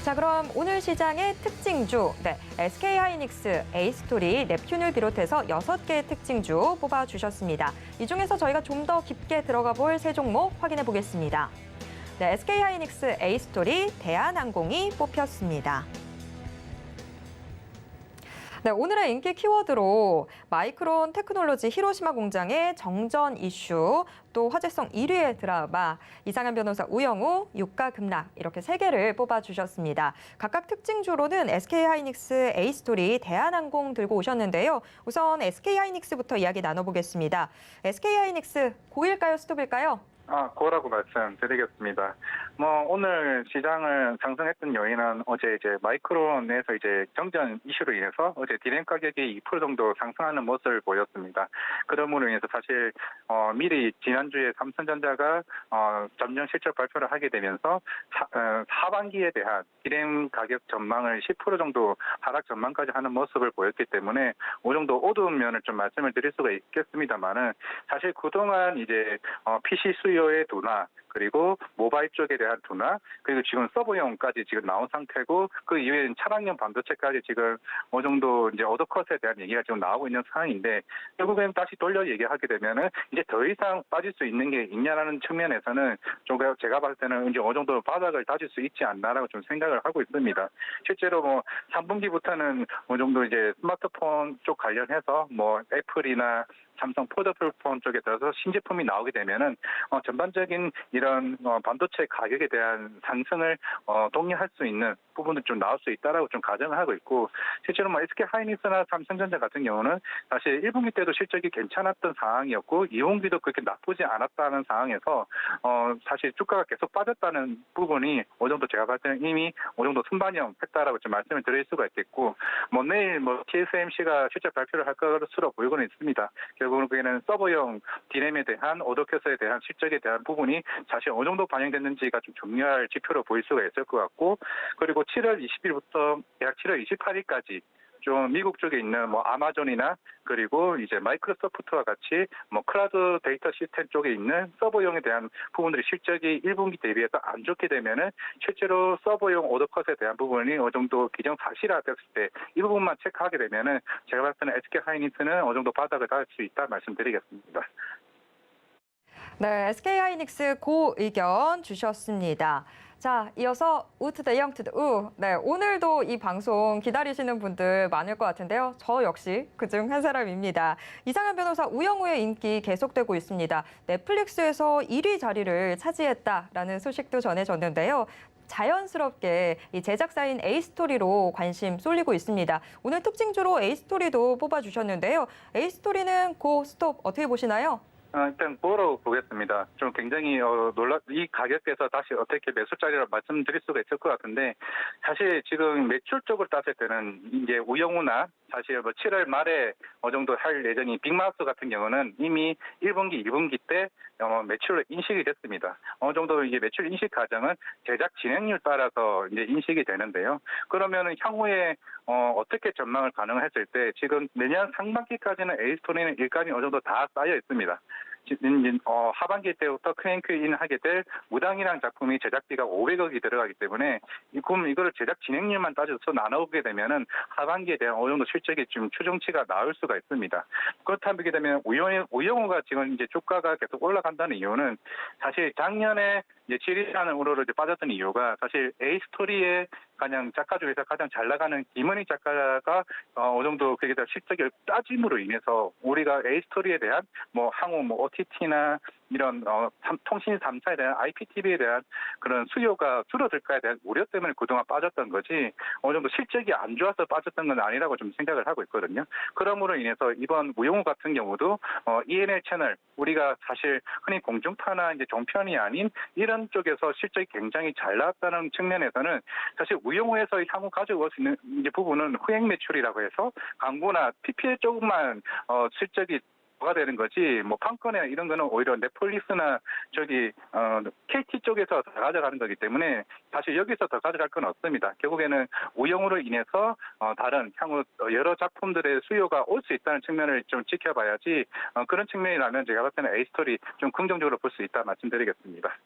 자, 그럼 오늘 시장의 특징주, SK하이닉스, A스토리, 넵튠을 비롯해서 6개의 특징주 뽑아주셨습니다. 이 중에서 저희가 좀 더 깊게 들어가 볼 세 종목 확인해 보겠습니다. 네, SK하이닉스, A스토리, 대한항공이 뽑혔습니다. 네, 오늘의 인기 키워드로 마이크론 테크놀로지 히로시마 공장의 정전 이슈, 또 화제성 1위의 드라마, 이상한 변호사 우영우, 유가 급락 이렇게 3개를 뽑아주셨습니다. 각각 특징주로는 SK하이닉스, A스토리, 대한항공 들고 오셨는데요. 우선 SK하이닉스부터 이야기 나눠보겠습니다. SK하이닉스 고일까요, 스톱일까요? 고라고 말씀드리겠습니다. 오늘 시장을 상승했던 요인은 어제 이제 마이크론에서 이제 정전 이슈로 인해서 어제 디램 가격이 2% 정도 상승하는 모습을 보였습니다. 그러므로 인해서 사실 미리 지난주에 삼성전자가 전년 실적 발표를 하게 되면서 하반기에 대한 디램 가격 전망을 10% 정도 하락 전망까지 하는 모습을 보였기 때문에 어느 정도 어두운 면을 좀 말씀을 드릴 수가 있겠습니다만은 사실 그동안 이제 PC 수요의 둔화 그리고 모바일 쪽에 대한 둔화, 그리고 지금 서버용까지 지금 나온 상태고 그 이외에는 차량용 반도체까지 지금 어느 정도 이제 오더컷에 대한 얘기가 지금 나오고 있는 상황인데 결국에는 다시 돌려 얘기하게 되면은 이제 더 이상 빠질 수 있는 게 있냐라는 측면에서는 좀 제가 봤을 때는 이제 어느 정도 바닥을 다질 수 있지 않나라고 좀 생각을 하고 있습니다. 실제로 3분기부터는 어느 정도 이제 스마트폰 쪽 관련해서 애플이나 삼성 폴더폰 쪽에 들어서 신제품이 나오게 되면은 전반적인 이런 반도체 가격에 대한 상승을 동의할 수 있는 부분은 좀 나올 수 있다라고 좀 가정을 하고 있고 실제로 SK 하이닉스나 삼성전자 같은 경우는 사실 1분기 때도 실적이 괜찮았던 상황이었고 2분기도 그렇게 나쁘지 않았다는 상황에서 사실 주가가 계속 빠졌다는 부분이 어느 정도 제가 봤을 때는 이미 어느 정도 순반영했다라고 좀 말씀을 드릴 수가 있겠고 내일 TSMC가 실적 발표를 할 것으로 보이고는 있습니다. 결국은 그게는 서버용 디램에 대한 오더캐스에 대한 실적에 대한 부분이 사실 어느 정도 반영됐는지가 좀 중요할 지표로 보일 수가 있을 것 같고 그리고 7월 20일부터 약 7월 28일까지 좀 미국 쪽에 있는 아마존이나 그리고 이제 마이크로소프트와 같이 클라우드 데이터 시스템 쪽에 있는 서버용에 대한 부분들이 실적이 1분기 대비해서 안 좋게 되면은 실제로 서버용 오더컷에 대한 부분이 어느 정도 기정사실화됐을 때 이 부분만 체크하게 되면은 제가 봤을 때는 SK 하이닉스는 어느 정도 바닥을 닿을 수 있다 말씀드리겠습니다. 네, SK 하이닉스 고 의견 주셨습니다. 자, 이어서 우투더 영 투더 우. 네, 오늘도 이 방송 기다리시는 분들 많을 것 같은데요. 저 역시 그중 한 사람입니다. 이상한 변호사 우영우의 인기 계속되고 있습니다. 넷플릭스에서 1위 자리를 차지했다라는 소식도 전해졌는데요. 자연스럽게 이 제작사인 에이스토리로 관심 쏠리고 있습니다. 오늘 특징주로 에이스토리도 뽑아주셨는데요. 에이스토리는 고 스톱 어떻게 보시나요? 일단 보러 보겠습니다. 좀 굉장히 이 가격대에서 다시 어떻게 매수자리라고 말씀드릴 수가 있을 것 같은데 사실 지금 매출 쪽을 따질 때는 이제 우영우나 사실 7월 말에 어느 정도 할 예정인 빅마우스 같은 경우는 이미 1분기, 2분기 때 매출로 인식이 됐습니다. 어느 정도 이게 매출 인식 과정은 제작 진행률 따라서 이제 인식이 되는데요. 그러면은 향후에 어떻게 전망을 가능했을 때 지금 내년 상반기까지는 에이스토리는 일감이 어느 정도 다 쌓여 있습니다. 하반기 때부터 크랭크인 하게 될 무당이라는 작품이 제작비가 500억이 들어가기 때문에 그럼 이거를 제작 진행률만 따져서 나눠보게 되면은 하반기에 대한 어느 정도 실적이 좀 추정치가 나올 수가 있습니다. 그렇다게 되면 우영우가 지금 이제 주가가 계속 올라간다는 이유는 사실 작년에 이제 7위라는 으로 이제 빠졌던 이유가 사실 에이스토리의 가장 작가 중에서 가장 잘 나가는 김은희 작가가 어느 정도 그게 실적을 따짐으로 인해서 우리가 에이스토리에 대한 향후 OTT나 이런 통신 3사에 대한 IPTV에 대한 그런 수요가 줄어들까에 대한 우려 때문에 그동안 빠졌던 거지 어느 정도 실적이 안 좋아서 빠졌던 건 아니라고 좀 생각을 하고 있거든요. 그러므로 인해서 이번 우영우 같은 경우도 ENL 채널 우리가 사실 흔히 공중파나 이제 종편이 아닌 이런 쪽에서 실적이 굉장히 잘 나왔다는 측면에서는 사실 우영우에서 향후 가져올 수 있는 이제 부분은 후행 매출이라고 해서 광고나 PPL 쪽만 실적이 가 되는 거지 판권이나 이런 거는 오히려 넷플릭스나 KT 쪽에서 더 가져가는 거기 때문에 사실 여기서 더 가져갈 건 없습니다. 결국에는 우영우로 인해서 다른 향후 여러 작품들의 수요가 올 수 있다는 측면을 좀 지켜봐야지 그런 측면이라면 제가 봤을 때는 에이스토리 좀 긍정적으로 볼 수 있다 말씀드리겠습니다.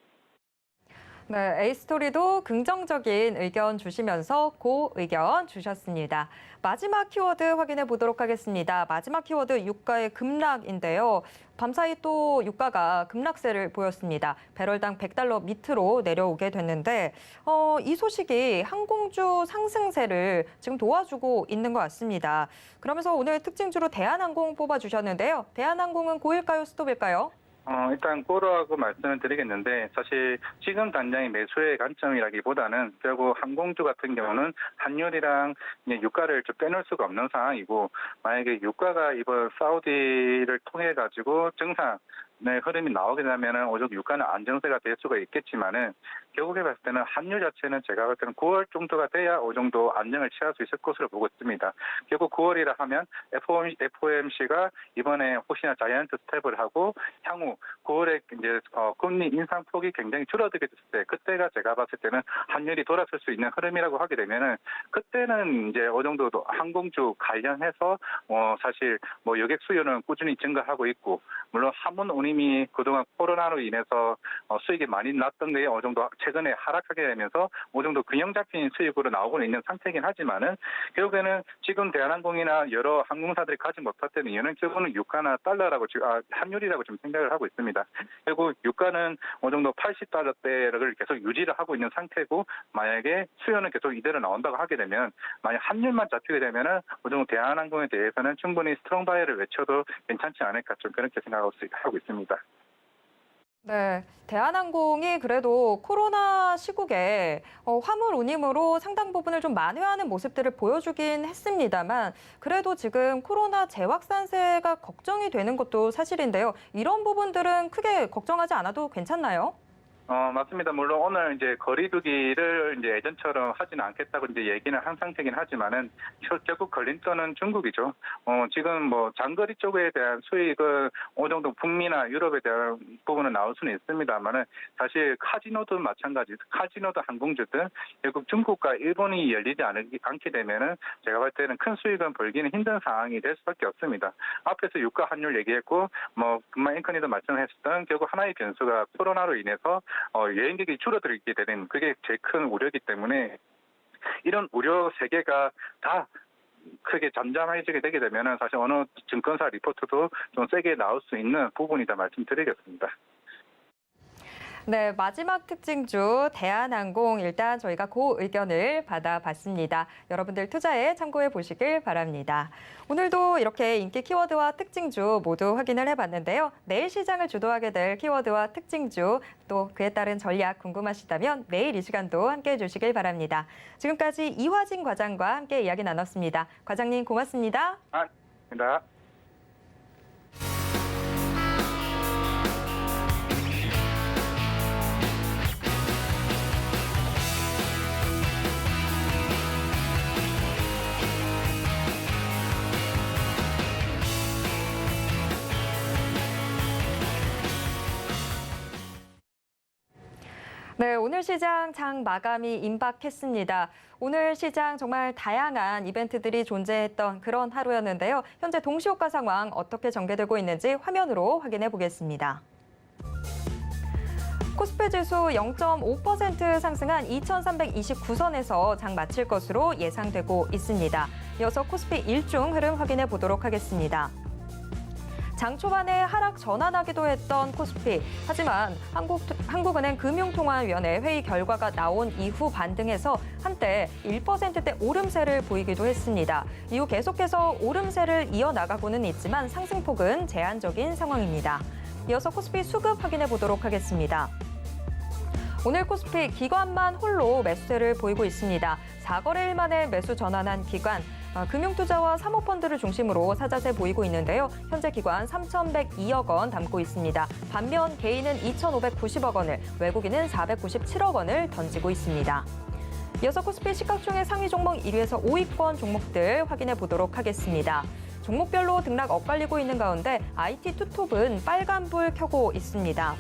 네, 에이스토리도 긍정적인 의견 주시면서 고 의견 주셨습니다. 마지막 키워드 확인해 보도록 하겠습니다. 마지막 키워드 유가의 급락인데요. 밤사이 또 유가가 급락세를 보였습니다. 배럴당 $100 밑으로 내려오게 됐는데 이 소식이 항공주 상승세를 지금 도와주고 있는 것 같습니다. 그러면서 오늘 특징주로 대한항공 뽑아주셨는데요. 대한항공은 고일까요, 스톱일까요? 일단 고르하고 말씀을 드리겠는데 사실 지금 당장의 매수의 관점이라기보다는 결국 항공주 같은 경우는 환율이랑 유가를 좀 빼놓을 수가 없는 상황이고 만약에 유가가 이번 사우디를 통해 가지고 정상의 흐름이 나오게 되면은 어느 정도 유가는 안정세가 될 수가 있겠지만은 결국에 봤을 때는 환율 자체는 제가 볼 때는 9월 정도가 돼야 어느 정도 안정을 취할 수 있을 것으로 보고 있습니다. 결국 9월이라 하면 FOMC가 이번에 혹시나 자이언트 스텝을 하고 향후 9월에 이제 금리 인상 폭이 굉장히 줄어들게 됐을 때 그때가 제가 봤을 때는 환율이 돌아설 수 있는 흐름이라고 하게 되면은 그때는 이제 어느 정도 항공주 관련해서 사실 뭐 여객 수요는 꾸준히 증가하고 있고 물론 항문 운임이 그동안 코로나로 인해서 수익이 많이 났던 게 어느 정도 최근에 하락하게 되면서 어느 정도 균형 잡힌 수익으로 나오고 있는 상태이긴 하지만은 결국에는 지금 대한항공이나 여러 항공사들이 가지 못했던 이유는 결국은 유가나 달러라고 환율이라고 지금 생각을 하고 있습니다. 결국 유가는 어느 정도 80달러대를 계속 유지를 하고 있는 상태고 만약에 수요는 계속 이대로 나온다고 하게 되면 만약 환율만 잡히게 되면은 어느 정도 대한항공에 대해서는 충분히 스트롱 바이어를 외쳐도 괜찮지 않을까 좀 그렇게 생각하고 있습니다. 네, 대한항공이 그래도 코로나 시국에 화물 운임으로 상당 부분을 좀 만회하는 모습들을 보여주긴 했습니다만 그래도 지금 코로나 재확산세가 걱정이 되는 것도 사실인데요. 이런 부분들은 크게 걱정하지 않아도 괜찮나요? 맞습니다. 물론 오늘 이제 거리두기를 이제 예전처럼 하지는 않겠다고 이제 얘기는 한 상태긴 하지만은 결국 걸림돌은 중국이죠. 지금 뭐 장거리 쪽에 대한 수익은 어느 정도 북미나 유럽에 대한 부분은 나올 수는 있습니다만은 사실 카지노도 마찬가지, 카지노도 항공주든 결국 중국과 일본이 열리지 않게 되면은 제가 볼 때는 큰 수익은 벌기는 힘든 상황이 될 수밖에 없습니다. 앞에서 유가 환율 얘기했고 뭐 금방 앵커니도 말씀하셨던 결국 하나의 변수가 코로나로 인해서 여행객이 줄어들게 되는 그게 제일 큰 우려이기 때문에 이런 우려 세 개가 다 크게 잠잠해지게 되게 되면 사실 어느 증권사 리포트도 좀 세게 나올 수 있는 부분이다 말씀드리겠습니다. 네, 마지막 특징주 대한항공 일단 저희가 그 의견을 받아봤습니다. 여러분들 투자에 참고해 보시길 바랍니다. 오늘도 이렇게 인기 키워드와 특징주 모두 확인을 해봤는데요. 내일 시장을 주도하게 될 키워드와 특징주 또 그에 따른 전략 궁금하시다면 내일 이 시간도 함께해 주시길 바랍니다. 지금까지 이화진 과장과 함께 이야기 나눴습니다. 과장님 고맙습니다. 감사합니다. 네, 오늘 시장 장 마감이 임박했습니다. 오늘 시장 정말 다양한 이벤트들이 존재했던 그런 하루였는데요. 현재 동시효과 상황 어떻게 전개되고 있는지 화면으로 확인해 보겠습니다. 코스피 지수 0.5% 상승한 2,329선에서 장 마칠 것으로 예상되고 있습니다. 이어서 코스피 일중 흐름 확인해 보도록 하겠습니다. 장 초반에 하락 전환하기도 했던 코스피. 하지만 한국은행 금융통화위원회 회의 결과가 나온 이후 반등해서 한때 1%대 오름세를 보이기도 했습니다. 이후 계속해서 오름세를 이어나가고는 있지만 상승폭은 제한적인 상황입니다. 이어서 코스피 수급 확인해 보도록 하겠습니다. 오늘 코스피 기관만 홀로 매수세를 보이고 있습니다. 4거래일 만에 매수 전환한 기관. 금융투자와 사모펀드를 중심으로 사자세 보이고 있는데요. 현재 기관 3,102억 원 담고 있습니다. 반면 개인은 2,590억 원을, 외국인은 497억 원을 던지고 있습니다. 이어서 코스피 시가총액 상위 종목 1위에서 5위권 종목들 확인해 보도록 하겠습니다. 종목별로 등락 엇갈리고 있는 가운데 IT 투톱은 빨간불 켜고 있습니다.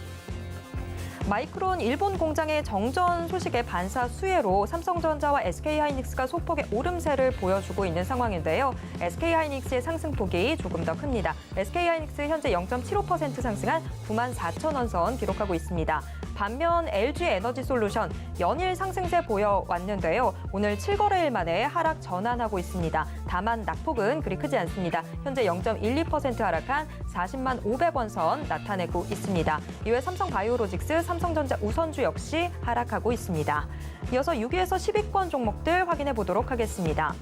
마이크론 일본 공장의 정전 소식의 반사 수혜로 삼성전자와 SK하이닉스가 소폭의 오름세를 보여주고 있는 상황인데요. SK하이닉스의 상승폭이 조금 더 큽니다. SK하이닉스 현재 0.75% 상승한 94,000원 선 기록하고 있습니다. 반면 LG에너지솔루션 연일 상승세 보여왔는데요. 오늘 7거래일 만에 하락 전환하고 있습니다. 다만 낙폭은 그리 크지 않습니다. 현재 0.12% 하락한 40만 500원 선 나타내고 있습니다. 이외 삼성바이오로직스, 삼성전자 우선주 역시 하락하고 있습니다. 이어서 6위에서 10위권 종목들 확인해 보도록 하겠습니다.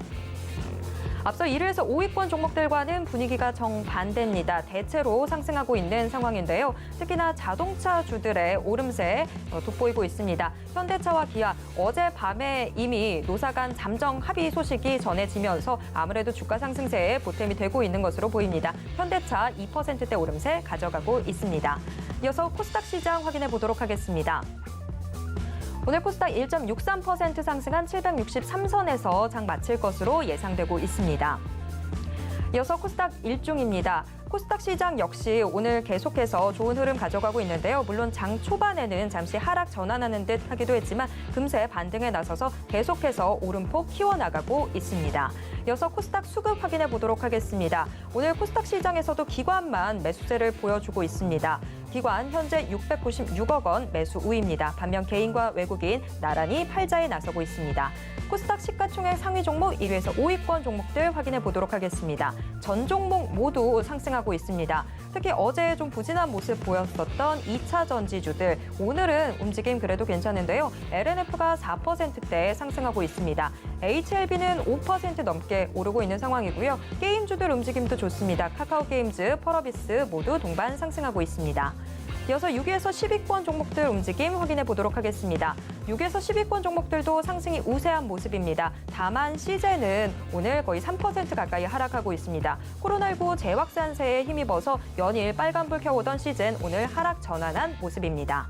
앞서 1위에서 5위권 종목들과는 분위기가 정반대입니다. 대체로 상승하고 있는 상황인데요. 특히나 자동차주들의 오름세 돋보이고 있습니다. 현대차와 기아, 어젯밤에 이미 노사 간 잠정 합의 소식이 전해지면서 아무래도 주가 상승세에 보탬이 되고 있는 것으로 보입니다. 현대차 2%대 오름세 가져가고 있습니다. 이어서 코스닥 시장 확인해 보도록 하겠습니다. 오늘 코스닥 1.63% 상승한 763선에서 장 마칠 것으로 예상되고 있습니다. 이어서 코스닥 일중입니다. 코스닥 시장 역시 오늘 계속해서 좋은 흐름 가져가고 있는데요. 물론 장 초반에는 잠시 하락 전환하는 듯 하기도 했지만 금세 반등에 나서서 계속해서 오름폭 키워나가고 있습니다. 이어서 코스닥 수급 확인해 보도록 하겠습니다. 오늘 코스닥 시장에서도 기관만 매수세를 보여주고 있습니다. 기관 현재 696억 원 매수 우입니다. 반면 개인과 외국인 나란히 팔자에 나서고 있습니다. 코스닥 시가총액 상위 종목 1위에서 5위권 종목들 확인해 보도록 하겠습니다. 전 종목 모두 상승하고 있습니다. 특히 어제 좀 부진한 모습 보였었던 2차 전지주들 오늘은 움직임 그래도 괜찮은데요. LNF가 4%대 상승하고 있습니다. HLB는 5% 넘게 오르고 있는 상황이고요. 게임주들 움직임도 좋습니다. 카카오게임즈, 펄어비스 모두 동반 상승하고 있습니다. 이어서 6위에서 10위권 종목들 움직임 확인해 보도록 하겠습니다. 6위에서 10위권 종목들도 상승이 우세한 모습입니다. 다만 시제는 오늘 거의 3% 가까이 하락하고 있습니다. 코로나19 재확산세에 힘입어서 연일 빨간불 켜오던 시즌 오늘 하락 전환한 모습입니다.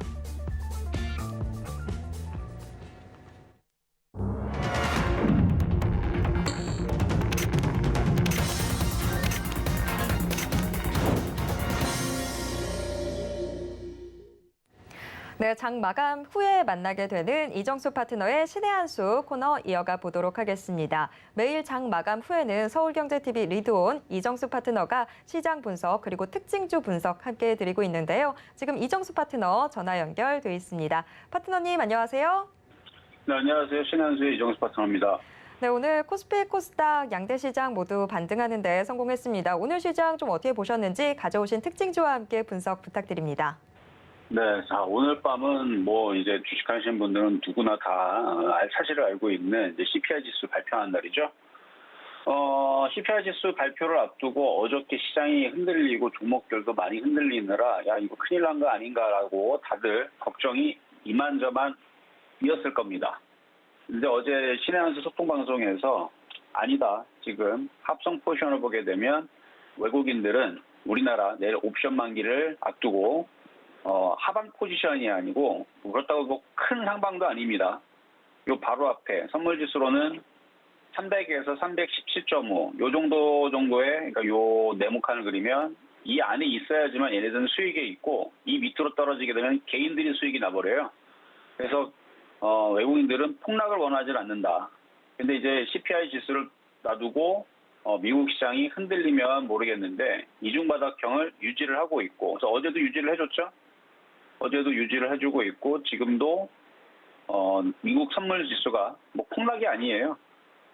네, 장 마감 후에 만나게 되는 이정수 파트너의 신의 한 수 코너 이어가 보도록 하겠습니다. 매일 장 마감 후에는 서울경제TV 리드온 이정수 파트너가 시장 분석 그리고 특징주 분석 함께 드리고 있는데요. 지금 이정수 파트너 전화 연결돼 있습니다. 파트너님 안녕하세요. 네, 안녕하세요. 신의 한 수의 이정수 파트너입니다. 네, 오늘 코스피, 코스닥 양대 시장 모두 반등하는 데 성공했습니다. 오늘 시장 좀 어떻게 보셨는지 가져오신 특징주와 함께 분석 부탁드립니다. 네, 자, 오늘 밤은 이제 주식하시는 분들은 누구나 다 사실을 알고 있는 이제 CPI 지수 발표하는 날이죠. CPI 지수 발표를 앞두고 어저께 시장이 흔들리고 종목들도 많이 흔들리느라 야, 이거 큰일 난 거 아닌가라고 다들 걱정이 이만저만이었을 겁니다. 근데 어제 신의 한 수 소통방송에서 아니다. 지금 합성 포지션을 보게 되면 외국인들은 우리나라 내일 옵션 만기를 앞두고 하방 포지션이 아니고 그렇다고 큰 상방도 아닙니다. 요 바로 앞에 선물지수로는 300에서 317.5 요 정도의 그러니까 요 네모칸을 그리면 이 안에 있어야지만 얘네들은 수익에 있고 이 밑으로 떨어지게 되면 개인들이 수익이 나버려요. 그래서 외국인들은 폭락을 원하지 않는다. 근데 이제 CPI 지수를 놔두고 미국 시장이 흔들리면 모르겠는데 이중바닥형을 유지를 하고 있고 그래서 어제도 유지를 해줬죠. 어제도 유지를 해주고 있고 지금도 미국 선물 지수가 폭락이 아니에요.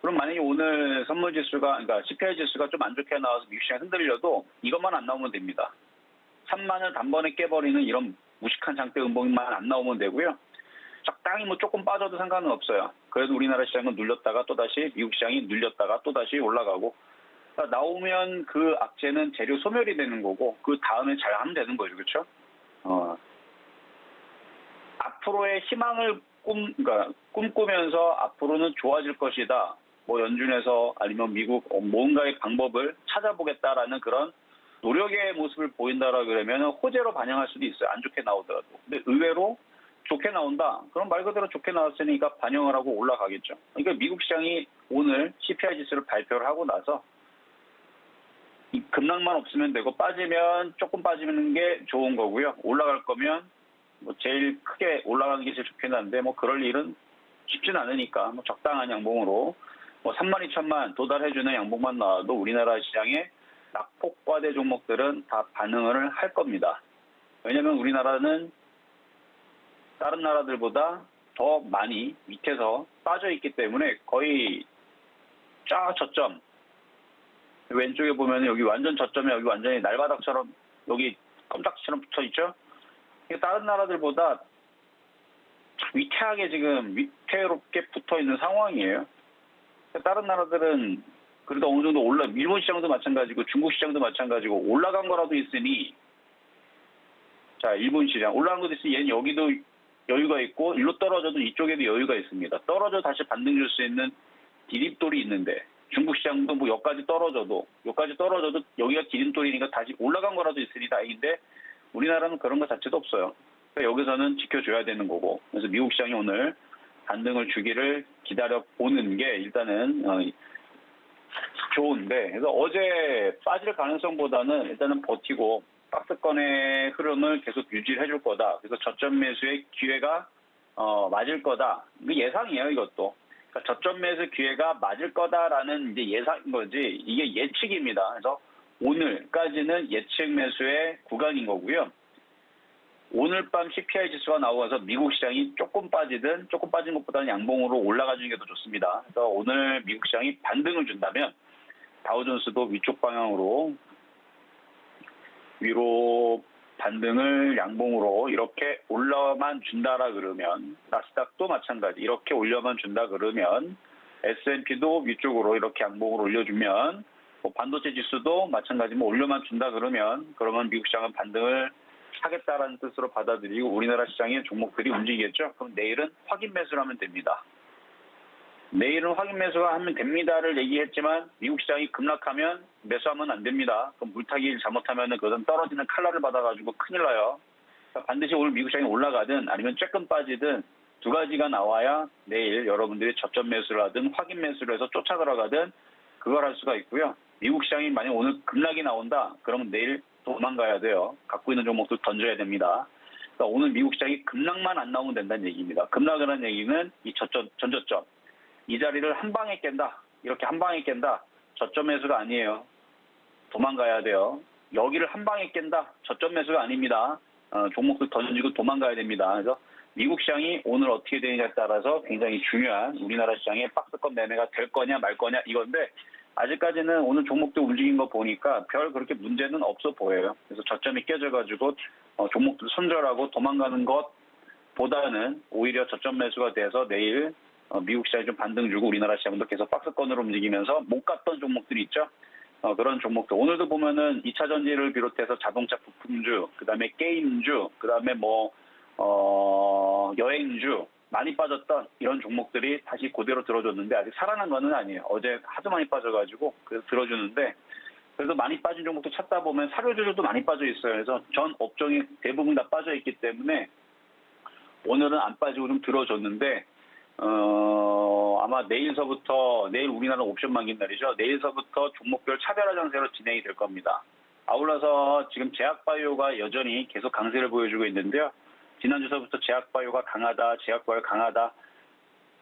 그럼 만약에 오늘 선물 지수가 그러니까 CPI 지수가 좀 안 좋게 나와서 미국 시장이 흔들려도 이것만 안 나오면 됩니다. 3만을 단번에 깨버리는 이런 무식한 장대 음봉만 안 나오면 되고요. 적당히 조금 빠져도 상관은 없어요. 그래도 우리나라 시장은 눌렸다가 또다시 미국 시장이 눌렸다가 또다시 올라가고 그러니까 나오면 그 악재는 재료 소멸이 되는 거고 그 다음에 잘 하면 되는 거죠. 그렇죠? 앞으로의 희망을 꿈꾸면서 앞으로는 좋아질 것이다. 연준에서 아니면 미국 뭔가의 방법을 찾아보겠다라는 그런 노력의 모습을 보인다라 그러면 호재로 반영할 수도 있어요. 안 좋게 나오더라도. 근데 의외로 좋게 나온다. 그럼 말 그대로 좋게 나왔으니까 반영을 하고 올라가겠죠. 그러니까 미국 시장이 오늘 CPI 지수를 발표를 하고 나서 급락만 없으면 되고 조금 빠지는 게 좋은 거고요. 올라갈 거면 제일 크게 올라가는 게 제일 좋긴 한데 그럴 일은 쉽진 않으니까 적당한 양봉으로 3만 2천만 도달해주는 양봉만 나와도 우리나라 시장의 낙폭과대 종목들은 다 반응을 할 겁니다. 왜냐하면 우리나라는 다른 나라들보다 더 많이 밑에서 빠져 있기 때문에 거의 쫙 저점 왼쪽에 보면 여기 완전 저점이 여기 완전히 날바닥처럼 여기 껌딱지처럼 붙어 있죠. 다른 나라들보다 위태하게 지금 위태롭게 붙어 있는 상황이에요. 다른 나라들은 그래도 어느 정도 일본 시장도 마찬가지고 중국 시장도 마찬가지고 올라간 거라도 있으니 자 일본 시장 올라간 것도 있으니 얘는 여기도 여유가 있고 일로 떨어져도 이쪽에도 여유가 있습니다. 떨어져 다시 반등 줄 수 있는 디딤돌이 있는데 중국 시장도 여기까지 떨어져도 여기가 디딤돌이니까 다시 올라간 거라도 있으니 다행인데 우리나라는 그런 것 자체도 없어요. 그러니까 여기서는 지켜줘야 되는 거고. 그래서 미국 시장이 오늘 반등을 주기를 기다려 보는 게 일단은 좋은데, 그래서 어제 빠질 가능성보다는 일단은 버티고 박스권의 흐름을 계속 유지해 줄 거다. 그래서 저점 매수의 기회가 맞을 거다. 이게 예상이에요, 이것도. 그러니까 저점 매수 기회가 맞을 거다라는 이제 예상인 거지, 이게 예측입니다. 그래서 오늘까지는 예측 매수의 구간인 거고요. 오늘 밤 CPI 지수가 나오면서 미국 시장이 조금 빠진 것보다는 양봉으로 올라가 주는 게 더 좋습니다. 그래서 오늘 미국 시장이 반등을 준다면 다우존스도 위쪽 방향으로 위로 반등을 양봉으로 이렇게 올라만 준다라 그러면, 나스닥도 마찬가지 이렇게 올려만 준다 그러면, S&P도 위쪽으로 이렇게 양봉으로 올려주면, 반도체 지수도 마찬가지 올려만 준다 그러면 미국 시장은 반등을 하겠다라는 뜻으로 받아들이고 우리나라 시장의 종목들이 움직이겠죠. 그럼 내일은 확인 매수를 하면 됩니다. 내일은 확인 매수가 하면 됩니다를 얘기했지만 미국 시장이 급락하면 매수하면 안 됩니다. 그럼 물타기를 잘못하면 그것은 떨어지는 칼날을 받아가지고 큰일 나요. 그러니까 반드시 오늘 미국 시장이 올라가든 아니면 조금 빠지든 두 가지가 나와야 내일 여러분들이 저점 매수를 하든 확인 매수를 해서 쫓아 들어가든 그걸 할 수가 있고요. 미국 시장이 만약 오늘 급락이 나온다, 그러면 내일 도망가야 돼요. 갖고 있는 종목들 던져야 됩니다. 그러니까 오늘 미국 시장이 급락만 안 나오면 된다는 얘기입니다. 급락을 하는 얘기는 이 전저점, 이 자리를 한 방에 깬다, 이렇게 한 방에 깬다, 저점 매수가 아니에요. 도망가야 돼요. 여기를 한 방에 깬다, 저점 매수가 아닙니다. 종목들 던지고 도망가야 됩니다. 그래서 미국 시장이 오늘 어떻게 되느냐에 따라서 굉장히 중요한 우리나라 시장의 박스권 매매가 될 거냐 말 거냐 이건데, 아직까지는 오늘 종목들 움직인 거 보니까 별 그렇게 문제는 없어 보여요. 그래서 저점이 깨져가지고 종목들 손절하고 도망가는 것보다는 오히려 저점 매수가 돼서 내일 미국 시장이 좀 반등 주고 우리나라 시장도 계속 박스권으로 움직이면서 못 갔던 종목들이 있죠. 그런 종목들 오늘도 보면은 2차 전지를 비롯해서 자동차 부품주, 그다음에 게임주, 그다음에 여행주 많이 빠졌던 이런 종목들이 다시 그대로 들어줬는데 아직 살아난 거는 아니에요. 어제 하도 많이 빠져가지고 그래서 들어주는데, 그래도 많이 빠진 종목도 찾다 보면 사료주들도 많이 빠져 있어요. 그래서 전 업종이 대부분 다 빠져 있기 때문에 오늘은 안 빠지고 좀 들어줬는데, 아마 내일 우리나라는 옵션 만긴 날이죠. 내일서부터 종목별 차별화 장세로 진행이 될 겁니다. 아울러서 지금 제약바이오가 여전히 계속 강세를 보여주고 있는데요. 지난주서부터 제약바이오가 강하다,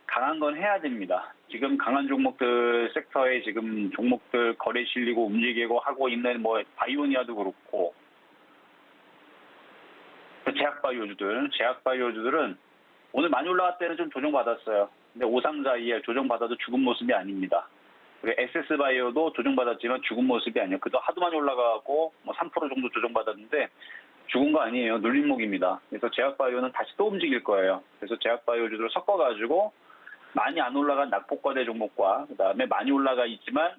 강한 건 해야 됩니다. 지금 강한 종목들 섹터에 지금 종목들 거래 실리고 움직이고 하고 있는 바이오니아도 그렇고, 제약바이오주들은 오늘 많이 올라갈 때는 좀 조정받았어요. 근데 532에 조정받아도 죽은 모습이 아닙니다. 그리고 SS바이오도 조정받았지만 죽은 모습이 아니에요. 그도 하도 많이 올라가고 3% 정도 조정받았는데 죽은 거 아니에요. 눌림목입니다. 그래서 제약바이오는 다시 또 움직일 거예요. 그래서 제약바이오주들을 섞어가지고 많이 안 올라간 낙폭과대 종목과 그다음에 많이 올라가 있지만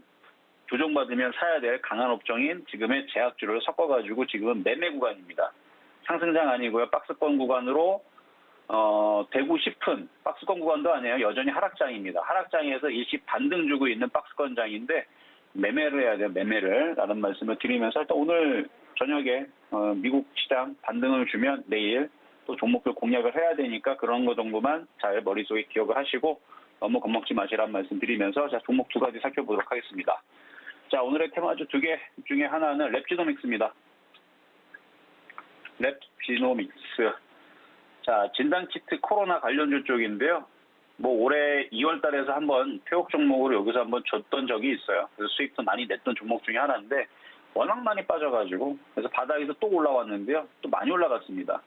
조정받으면 사야 될 강한 업종인 지금의 제약주를 섞어가지고 지금은 매매 구간입니다. 상승장 아니고요. 박스권 구간으로 되고 싶은 박스권 구간도 아니에요. 여전히 하락장입니다. 하락장에서 일시 반등 주고 있는 박스권장인데 매매를 해야 돼요. 매매를 라는 말씀을 드리면서 일단 오늘 저녁에 미국 시장 반등을 주면 내일 또 종목들 공략을 해야 되니까 그런 거 정도만 잘 머릿속에 기억을 하시고 너무 겁먹지 마시라는 말씀 드리면서 자, 종목 두 가지 살펴보도록 하겠습니다. 자, 오늘의 테마주 두 개 중에 하나는 랩지노믹스입니다. 랩지노믹스. 자, 진단키트 코로나 관련주 쪽인데요. 올해 2월 달에서 한번 폐업 종목으로 여기서 한번 줬던 적이 있어요. 그래서 수익도 많이 냈던 종목 중에 하나인데 워낙 많이 빠져가지고 그래서 바닥에서 또 올라왔는데요. 또 많이 올라갔습니다.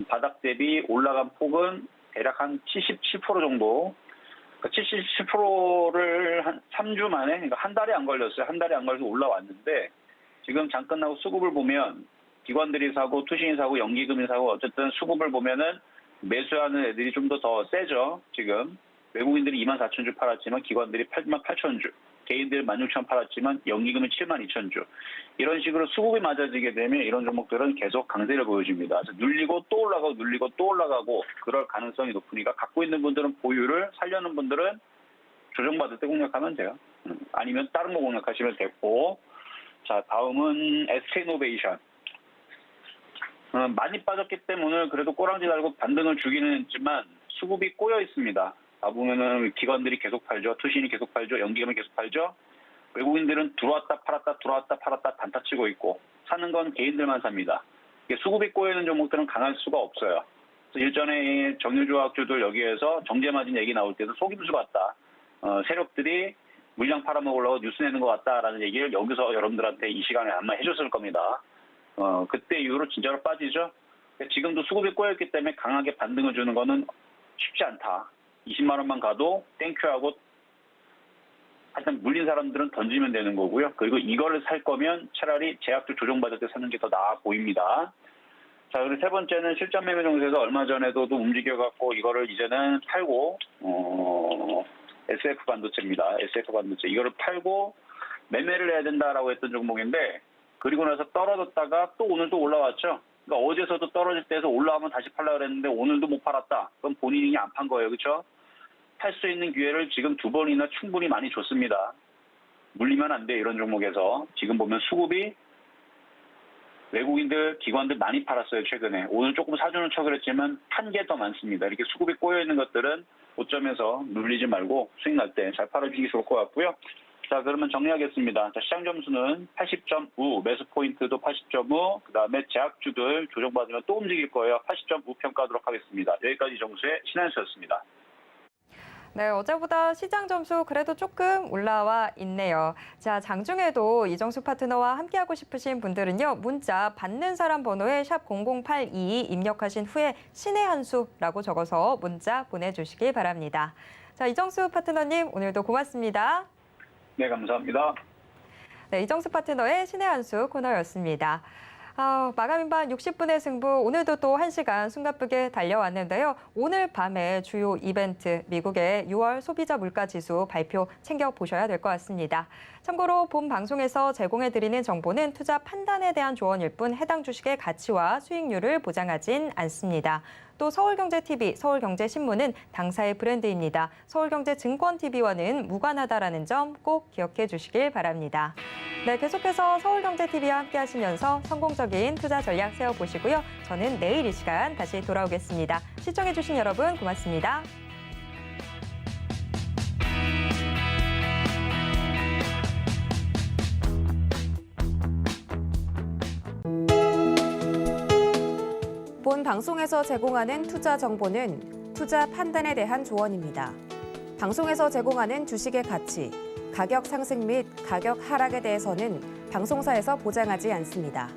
바닥 대비 올라간 폭은 대략 한 77% 정도. 그러니까 77%를 한 3주 만에, 그러니까 한 달에 안 걸렸어요. 한 달에 안 걸려서 올라왔는데 지금 장 끝나고 수급을 보면 기관들이 사고 투신이 사고 연기금이 사고 어쨌든 수급을 보면은 매수하는 애들이 좀 더 세죠. 지금 외국인들이 24,000주 팔았지만 기관들이 88,000주, 개인들 16,000 팔았지만 연기금이 72,000주. 이런 식으로 수급이 맞아지게 되면 이런 종목들은 계속 강세를 보여줍니다. 그래서 눌리고 또 올라가고 눌리고 또 올라가고 그럴 가능성이 높으니까 갖고 있는 분들은 보유를, 살려는 분들은 조정받을 때 공략하면 돼요. 아니면 다른 거 공략하시면 되고. 자, 다음은 SK이노베이션. 많이 빠졌기 때문에 오늘 그래도 꼬랑지 달고 반등을 주기는 했지만 수급이 꼬여 있습니다. 보면은 기관들이 계속 팔죠. 투신이 계속 팔죠. 연기금이 계속 팔죠. 외국인들은 들어왔다 팔았다 단타치고 있고 사는 건 개인들만 삽니다. 수급이 꼬여 있는 종목들은 강할 수가 없어요. 그래서 일전에 정유조합주들 여기에서 정제마진 얘기 나올 때도 속임수 같다. 세력들이 물량 팔아먹으려고 뉴스 내는 것 같다라는 얘기를 여기서 여러분들한테 이 시간에 아마 해줬을 겁니다. 그때 이후로 진짜로 빠지죠. 지금도 수급이 꼬였기 때문에 강하게 반등을 주는 거는 쉽지 않다. 20만 원만 가도 땡큐하고 하여튼 물린 사람들은 던지면 되는 거고요. 그리고 이거를 살 거면 차라리 제약주 조정받을 때 사는 게 더 나아 보입니다. 자, 그리고 세 번째는 실전 매매 정세에서 얼마 전에도 움직여갖고 이거를 이제는 팔고 SF 반도체입니다. SF 반도체 이거를 팔고 매매를 해야 된다라고 했던 종목인데 그리고 나서 떨어졌다가 또 오늘 또 올라왔죠. 그러니까 어제서도 떨어질 때에서 올라오면 다시 팔려고 그랬는데 오늘도 못 팔았다. 그럼 본인이 안 판 거예요. 그렇죠? 팔 수 있는 기회를 지금 2번이나 충분히 많이 줬습니다. 물리면 안 돼 이런 종목에서. 지금 보면 수급이 외국인들, 기관들 많이 팔았어요. 최근에. 오늘 조금 사주는 척을 했지만 판 게 더 많습니다. 이렇게 수급이 꼬여있는 것들은 고점에서 눌리지 말고 수익 날 때 잘 팔아주기 좋을 것 같고요. 자, 그러면 정리하겠습니다. 자, 시장 점수는 80.5, 매수 포인트도 80.5, 그 다음에 제약주들 조정받으면 또 움직일 거예요. 80.5 평가하도록 하겠습니다. 여기까지 정수의 신한수였습니다. 네, 어제보다 시장 점수 그래도 조금 올라와 있네요. 자, 장중에도 이정수 파트너와 함께하고 싶으신 분들은요. 문자 받는 사람 번호에 샵 0082 입력하신 후에 신의 한 수라고 적어서 문자 보내주시기 바랍니다. 자, 이정수 파트너님 오늘도 고맙습니다. 네, 감사합니다. 네, 이정수 파트너의 신의 한 수 코너였습니다. 마감인반 60분의 승부, 오늘도 또 1시간 숨가쁘게 달려왔는데요. 오늘 밤에 주요 이벤트, 미국의 6월 소비자 물가지수 발표 챙겨보셔야 될 것 같습니다. 참고로 본 방송에서 제공해드리는 정보는 투자 판단에 대한 조언일 뿐 해당 주식의 가치와 수익률을 보장하진 않습니다. 또 서울경제TV, 서울경제신문은 당사의 브랜드입니다. 서울경제증권TV와는 무관하다라는 점 꼭 기억해 주시길 바랍니다. 네, 계속해서 서울경제TV와 함께 하시면서 성공적인 투자 전략 세워보시고요. 저는 내일 이 시간 다시 돌아오겠습니다. 시청해 주신 여러분 고맙습니다. 본 방송에서 제공하는 투자 정보는 투자 판단에 대한 조언입니다. 방송에서 제공하는 주식의 가치, 가격 상승 및 가격 하락에 대해서는 방송사에서 보장하지 않습니다.